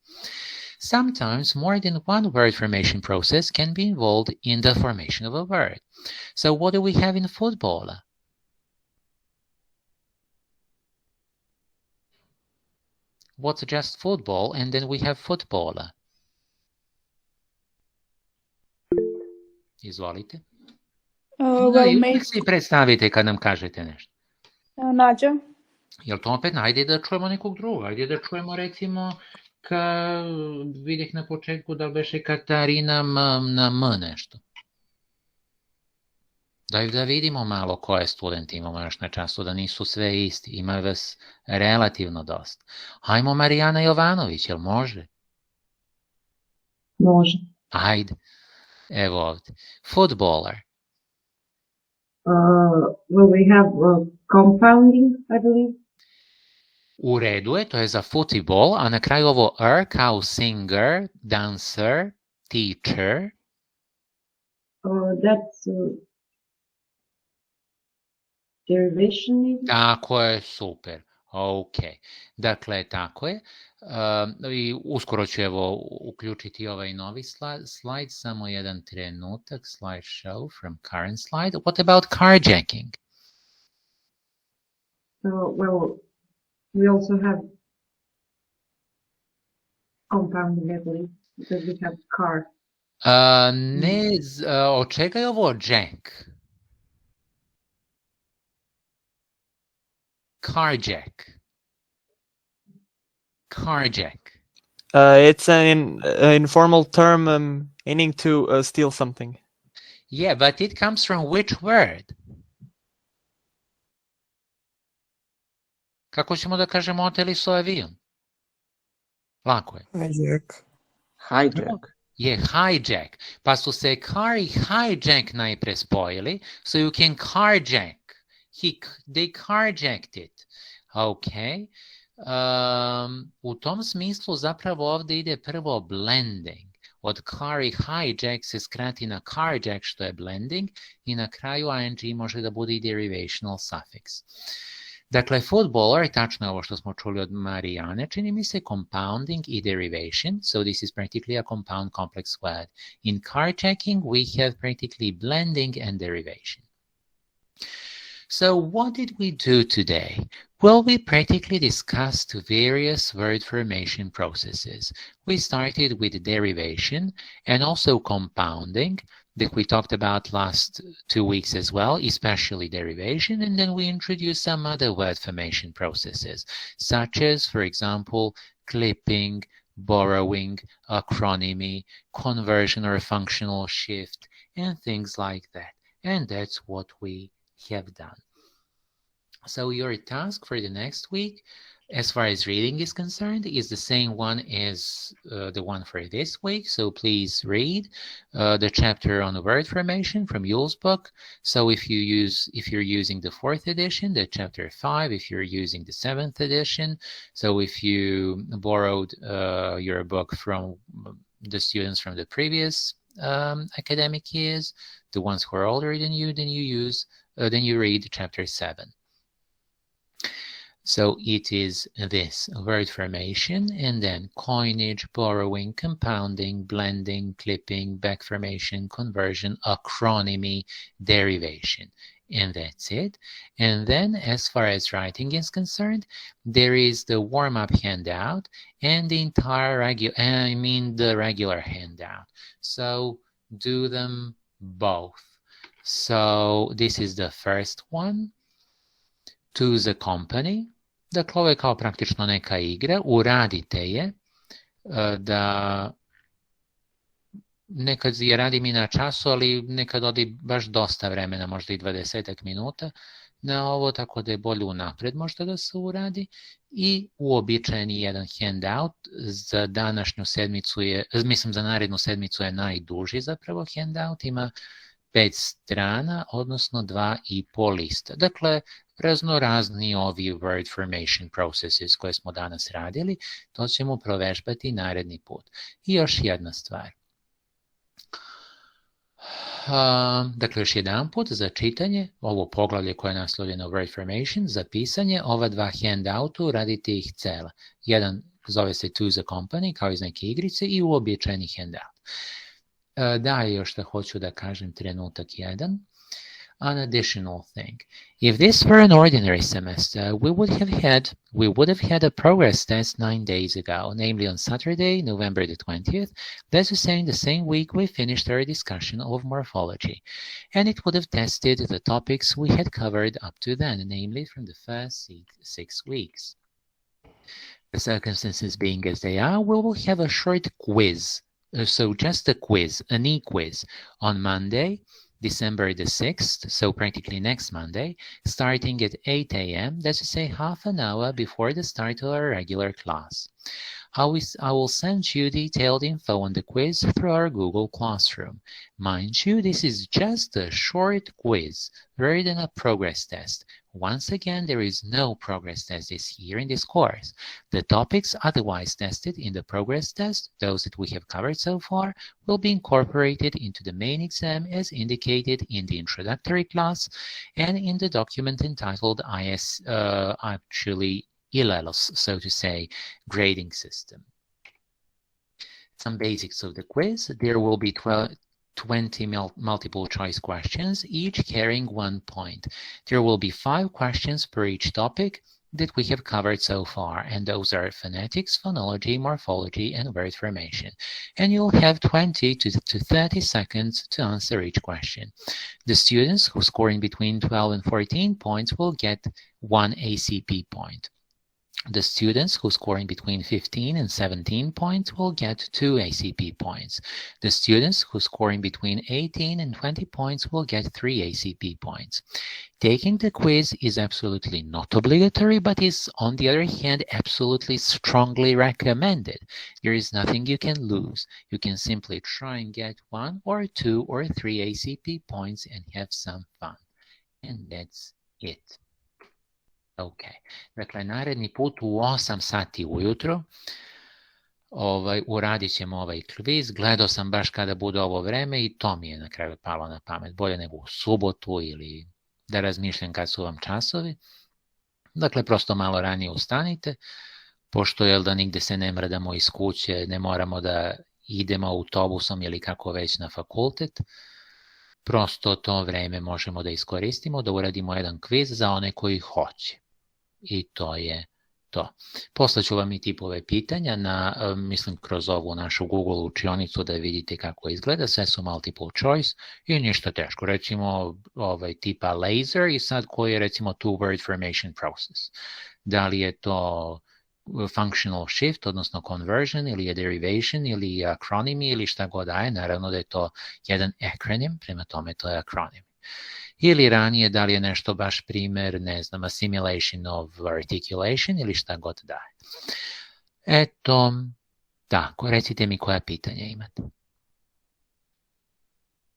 Sometimes more than one word formation process can be involved in the formation of a word. So what do we have in football? What's just football, and then we have football? Izvolite. Uvijek se predstavite kad nam kažete nešto. Nađa. Jel to opet, ajde da čujemo nekog drugog, ajde da čujemo recimo, vidjeh na početku da beše Katarina na M nešto. Da vidimo malo koje studenti imamo još na času, da nisu sve isti, ima vas relativno dosta. Hajmo Marijana Jovanović, jel može? Može. Ajde, evo ovdje. Footballer. Well, we have compounding, I believe. U redu je, to je za football, a na kraju ovo kao singer, dancer, teacher. That's derivation. Tako je, super. Ok. Dakle, tako je. I uskoro ću evo uključiti ovaj novi slide, samo jedan trenutak, slideshow from current slide. What about carjacking? Well, we also have compounding, I believe, because we have car. Od čega je ovo jack? Carjack. It's an informal term meaning to steal something. Yeah, but it comes from which word? Kako ćemo da kažemo oteli su avion? Lako je. Hijack. Je, hijack. Pa su se car i hijack najpre spojili, so you can carjack. They carjacked it. Ok. U tom smislu zapravo ovdje ide prvo blending. Od car i hijack se skrati na carjack, što je blending, i na kraju ing može da bude i derivational suffix. Dakle, footballer, tačno je ovo što smo čuli od Marijane, čini mi se compounding i derivation, so this is practically a compound complex word. In carjacking, we have practically blending and derivation. So what did we do today? Well, we practically discussed various word formation processes. We started with derivation and also compounding that we talked about last 2 weeks as well, especially derivation, and then we introduced some other word formation processes, such as, for example, clipping, borrowing, acronymy, conversion or functional shift, and things like that. And that's what we have done. So your task for the next week, as far as reading is concerned, is the same one as the one for this week. So please read the chapter on the word formation from Yule's book. So if you're using the 4th edition, the chapter 5, if you're using the 7th edition, so if you borrowed your book from the students from the previous academic years, the ones who are older than you, then you read chapter 7. So it is this word formation, and then coinage, borrowing, compounding, blending, clipping, back formation, conversion, acronymy, derivation. And that's it. And then as far as writing is concerned, there is the warm-up handout and the entire the regular handout. So do them both. So this is the first one. To the company. Dakle, ovo je kao praktično neka igra. Uradite je da nekad je radim i na času, ali nekad odi baš dosta vremena, možda i 20 minuta na ovo, tako da je bolje unapred možda da se uradi. I uobičajeni jedan handout za današnju sedmicu je, mislim za narednu sedmicu je najduži zapravo handout, ima 5 strana, odnosno 2,5 lista. Dakle, raznorazni ovi word formation processes koje smo danas radili, to ćemo provežbati naredni put. I još jedna stvar. Dakle, još jedan put za čitanje, ovo poglavlje koje je naslovljeno word formation, za pisanje, ova 2 handouta uradite ih cela. Jedan zove se to the company, kao iz neke igrice, i uobičajeni handout. Da, još što hoću da kažem trenutak jedan. An additional thing. If this were an ordinary semester, we would have had a progress test 9 days ago, namely on Saturday, November the 20th, that's to say in the same week we finished our discussion of morphology, and it would have tested the topics we had covered up to then, namely from the first 6 weeks. The circumstances being as they are, we will have a short quiz, so just a quiz, an e-quiz, on Monday, December the 6th, so practically next Monday, starting at 8 a.m., that's to say half an hour before the start of our regular class. I will send you detailed info on the quiz through our Google Classroom. Mind you, this is just a short quiz, rather than a progress test. Once again, there is no progress test this year in this course. The topics otherwise tested in the progress test, those that we have covered so far, will be incorporated into the main exam as indicated in the introductory class and in the document entitled ILELOS, so to say, grading system. Some basics of the quiz. There will be 20 multiple choice questions, each carrying 1 point. There will be 5 questions per each topic that we have covered so far, and those are phonetics, phonology, morphology, and word formation. And you'll have 20 to 30 seconds to answer each question. The students who score in between 12 and 14 points will get 1 ACP point. The students who score in between 15 and 17 points will get 2 ACP points. The students who score in between 18 and 20 points will get 3 ACP points. Taking the quiz is absolutely not obligatory, but is, on the other hand, absolutely strongly recommended. There is nothing you can lose. You can simply try and get 1 or 2 or 3 ACP points and have some fun. And that's it. Ok, dakle, naredni put u 8 sati ujutro uradit ćemo ovaj kviz. Gledao sam baš kada bude ovo vreme i to mi je na kraju palo na pamet. Bolje nego u subotu ili da razmišljam kad su vam časovi. Dakle, prosto malo ranije ustanite, pošto je da nigde se ne mrdamo iz kuće, ne moramo da idemo autobusom ili kako već na fakultet. Prosto to vreme možemo da iskoristimo, da uradimo jedan kviz za one koji hoće. I to je to. Poslaću vam i tipove pitanja mislim kroz ovu našu Google učionicu da vidite kako izgleda. Sve su multiple choice i ništa teško. Recimo tipa laser i sad koji je recimo two word formation process. Da li je to functional shift, odnosno conversion, ili je derivation, ili je acronym, ili šta god daje. Naravno da je to jedan akronim, prema tome to je akronim. Ili ranije da li je nešto baš primer, ne znam, assimilation of articulation ili šta god daje. Eto, tako, recite mi koja pitanja imate.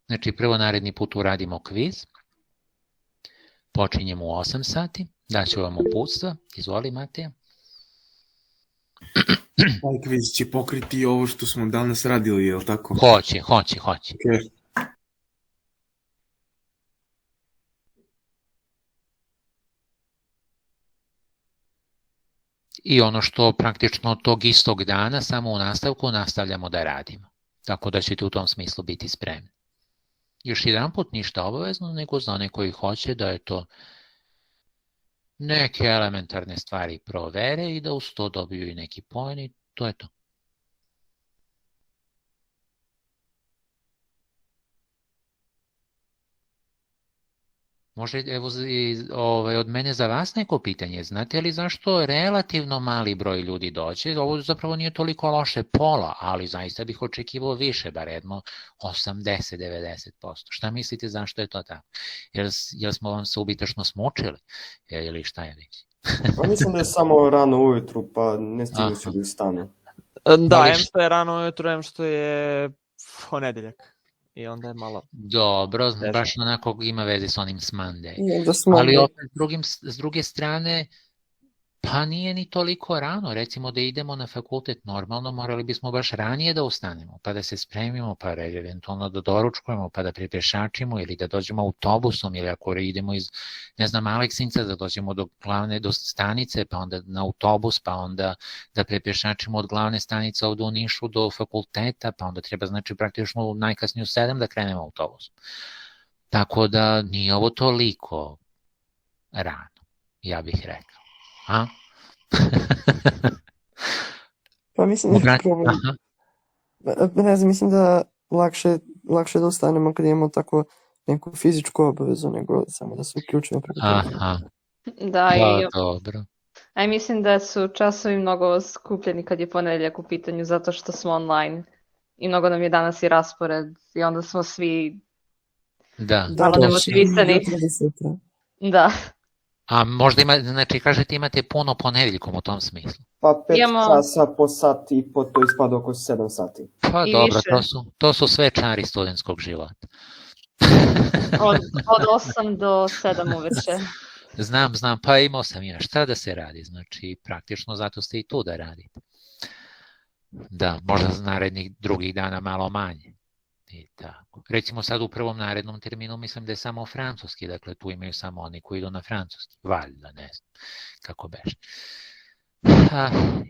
Znači, prvo naredni put uradimo kviz. Počinjemo u 8 sati. Daću vam uputstva. Izvoli, Matija. Taj kviz će pokriti ovo što smo danas radili, je li tako? Hoće. Okay. I ono što praktično tog istog dana, samo u nastavku, nastavljamo da radimo. Tako da ćete u tom smislu biti spremni. Još jedan put ništa obavezno, nego za one koji hoće da je to neke elementarne stvari provere i da uz to dobiju i neki poen i to je to. Može, evo, od mene za vas neko pitanje. Znate li zašto relativno mali broj ljudi dođe? Ovo zapravo nije toliko loše, pola, ali zaista bih očekivao više, bar jedno 80-90%. Šta mislite zašto je to tako? Jel smo vam se ubitašno smučili? Ili šta je već? Pa mislim da je samo rano ujutru, pa ne stigu se da stane. Da, em što je rano ujutru, em što je ponedeljak. i onda je malo... Dobro, baš onako ima veze s onim Monday. Just Ali Monday. opet s druge strane, pa nije ni toliko rano. Recimo da idemo na fakultet normalno, morali bismo baš ranije da ustanemo, pa da se spremimo, pa eventualno da doručkujemo, pa da prepešačimo ili da dođemo autobusom, ili ako idemo iz, ne znam, Aleksinca, da dođemo do stanice, pa onda na autobus, pa onda da prepešačimo od glavne stanice ovde u Nišu do fakulteta, pa onda treba, znači, praktično najkasnije u 7 da krenemo autobus. Tako da nije ovo toliko rano, ja bih rekao. A? Pa mislim, ne znam, mislim da lakše da ostanemo kad imamo tako neku fizičku obavezu, nego samo da se uključimo preko toga. Aha. Da, dobro. A mislim da su časovi mnogo skupljeni kad je ponedeljak u pitanju, zato što smo online i mnogo nam je danas i raspored i onda smo svi malo nemotivisani. Da. A možda znači kažete imate puno ponedeljkom u tom smislu? Pa 5 časa po sat i po to ispada oko 7 sati. Pa dobro, to su sve čari studentskog života. Od 8 do 7 uveče. Znam, pa imao sam ja šta da se radi, znači praktično zato ste i tu da radite. Da, možda narednih drugih dana malo manje. I tako. Recimo sad u prvom narednom terminu mislim da je samo francuski, dakle tu imaju samo oni koji idu na francuski, valjda, ne znam kako beše.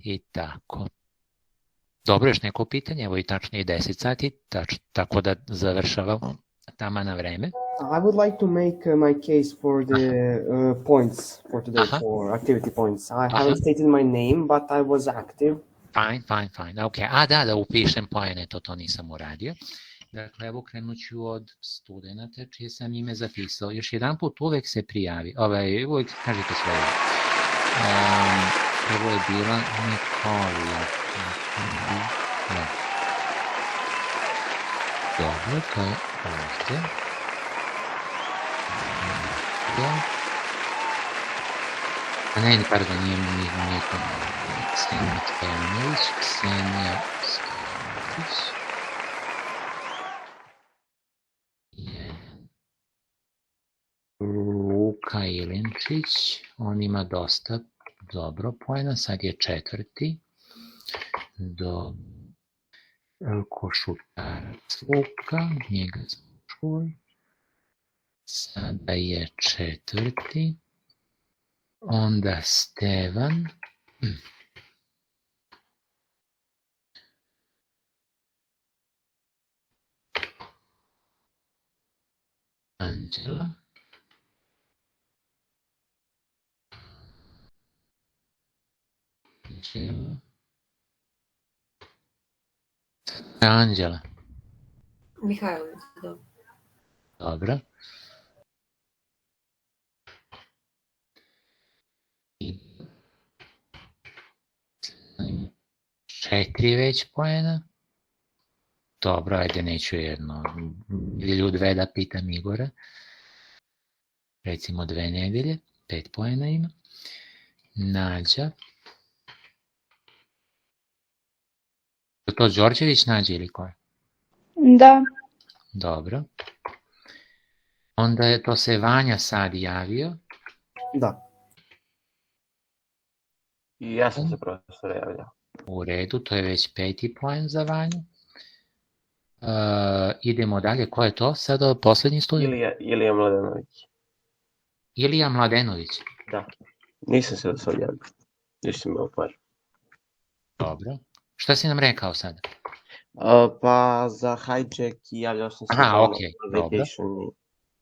I tako. Dobro, još neko pitanje, evo i tačnije 10 sati, tako da završavamo tamo na vreme. I would like to make my case for the points for today, for activity points. I haven't stated my name, but I was active. Fine, ok. Da upišem poene, to nisam uradio. Dakle, evo krenut ću od studenta čije sam ime zapisao. Još jedan put uvek se prijavi, uvek kažite svoje. Prvo je bila Nikola. Dobro, to je ovdje. Ne, pardon, nije to. Ksenija Tvejanović, Ksenija Skrović. Luka Ilinčić, on ima dosta dobro poena, sad je 4. Košutarac Luka, njega smo čuli. Sada je 4. Onda Stevan. Anđela. Anđela. Mihajlović, dobro. Četiri već poena. Dobro, ajde, neću jedno. Ili dve da pitam Igora. Recimo 2 nedelje. 5 poena ima. Nađa. Je to Đorđević Nađa ili ko je? Da. Dobro. Onda je to se Vanja sad javio. Da. I ja sam se profesor javljao. U redu, to je već 5. poen za Vanju. Idemo dalje, ko je to? Sada poslednji student? Ilija Mladenović. Ilija Mladenović? Da. Nisam se do sad javio. Nisam imao par. Dobro. Šta si nam rekao sada? Pa za hijack i javljao sam se. Okej, dobro.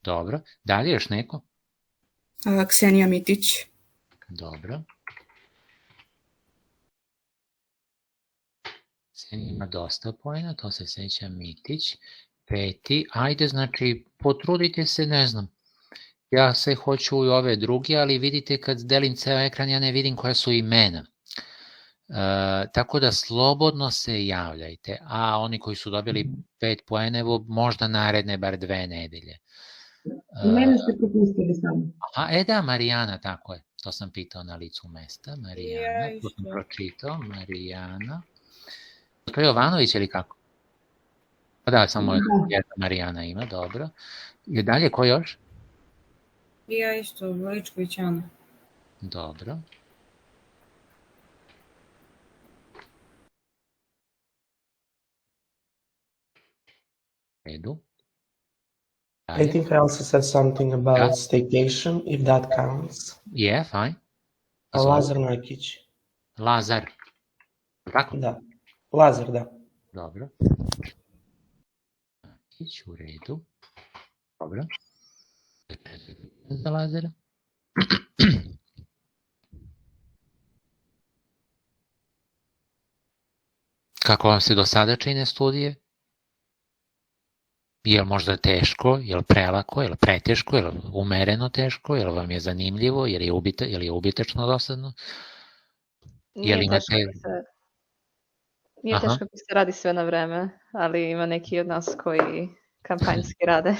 Dobro. Dalje još neko? Ksenija Mitić. Dobro. Ksenija ima dosta poena, to se seća Mitić. 5. Ajde, znači, potrudite se, ne znam. Ja se hoću i ove druge, ali vidite kad delim ceo ekran, ja ne vidim koja su imena. Tako da slobodno se javljajte, a oni koji su dobili 5 poena, evo možda naredne bar 2 nedelje. Mene ste propustili samo. Da, Marijana, tako je. To sam pitao na licu mesta. Marijana, to sam pročitao. Marijana. To je Jovanović ili kako? Da, samo jedna Marijana ima, dobro. I dalje, ko još? I ja isto, Veličković Ana. Dobro. Redu. I think I also said something about staycation, if that counts. Yeah, fine. Lazar Najkić. Lazar. Tako? Da. Lazar, da. Dobro. Najkić, u redu. Dobro. Za Lazara. Kako vam se do sada čine studije? Je li možda teško, je li prelako, je li preteško, je li umereno teško, je li vam je zanimljivo, je li ubitačno dosadno? Nije teško da se radi sve na vreme, ali ima neki od nas koji kampanjski rade.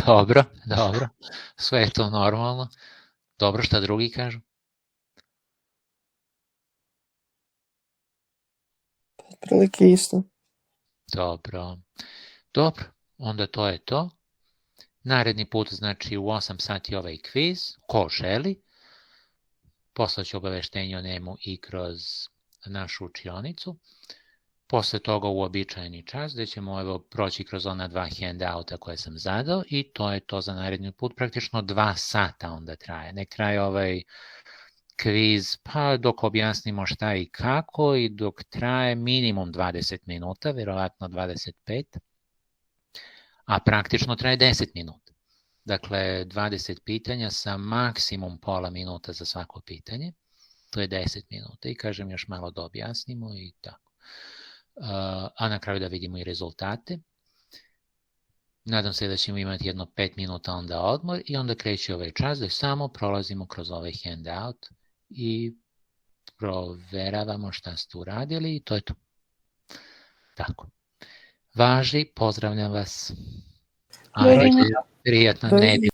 Dobro. Sve je to normalno. Dobro, šta drugi kažu? Prilike isto. Dobro, onda to je to. Naredni put, znači u 8 sati ovaj kviz, ko želi. Poslaću obaveštenje o njemu i kroz našu učionicu. Posle toga uobičajeni čas, gde ćemo proći kroz ona 2 handouta koje sam zadao i to je to za naredni put. Praktično 2 sata onda traje. Nek traje ovaj kviz, pa dok objasnimo šta i kako i dok traje minimum 20 minuta, verovatno 25, a praktično traje 10 minuta. Dakle, 20 pitanja sa maksimum pola minuta za svako pitanje, to je 10 minuta i kažem još malo da objasnimo i tako. A na kraju da vidimo i rezultate. Nadam se da ćemo imati jedno 5 minuta onda odmor i onda kreće ovaj čas da samo prolazimo kroz ovaj handout i proveravamo šta ste uradili i to je to. Tako. Važi, pozdravljam vas. Prijatno nedelju.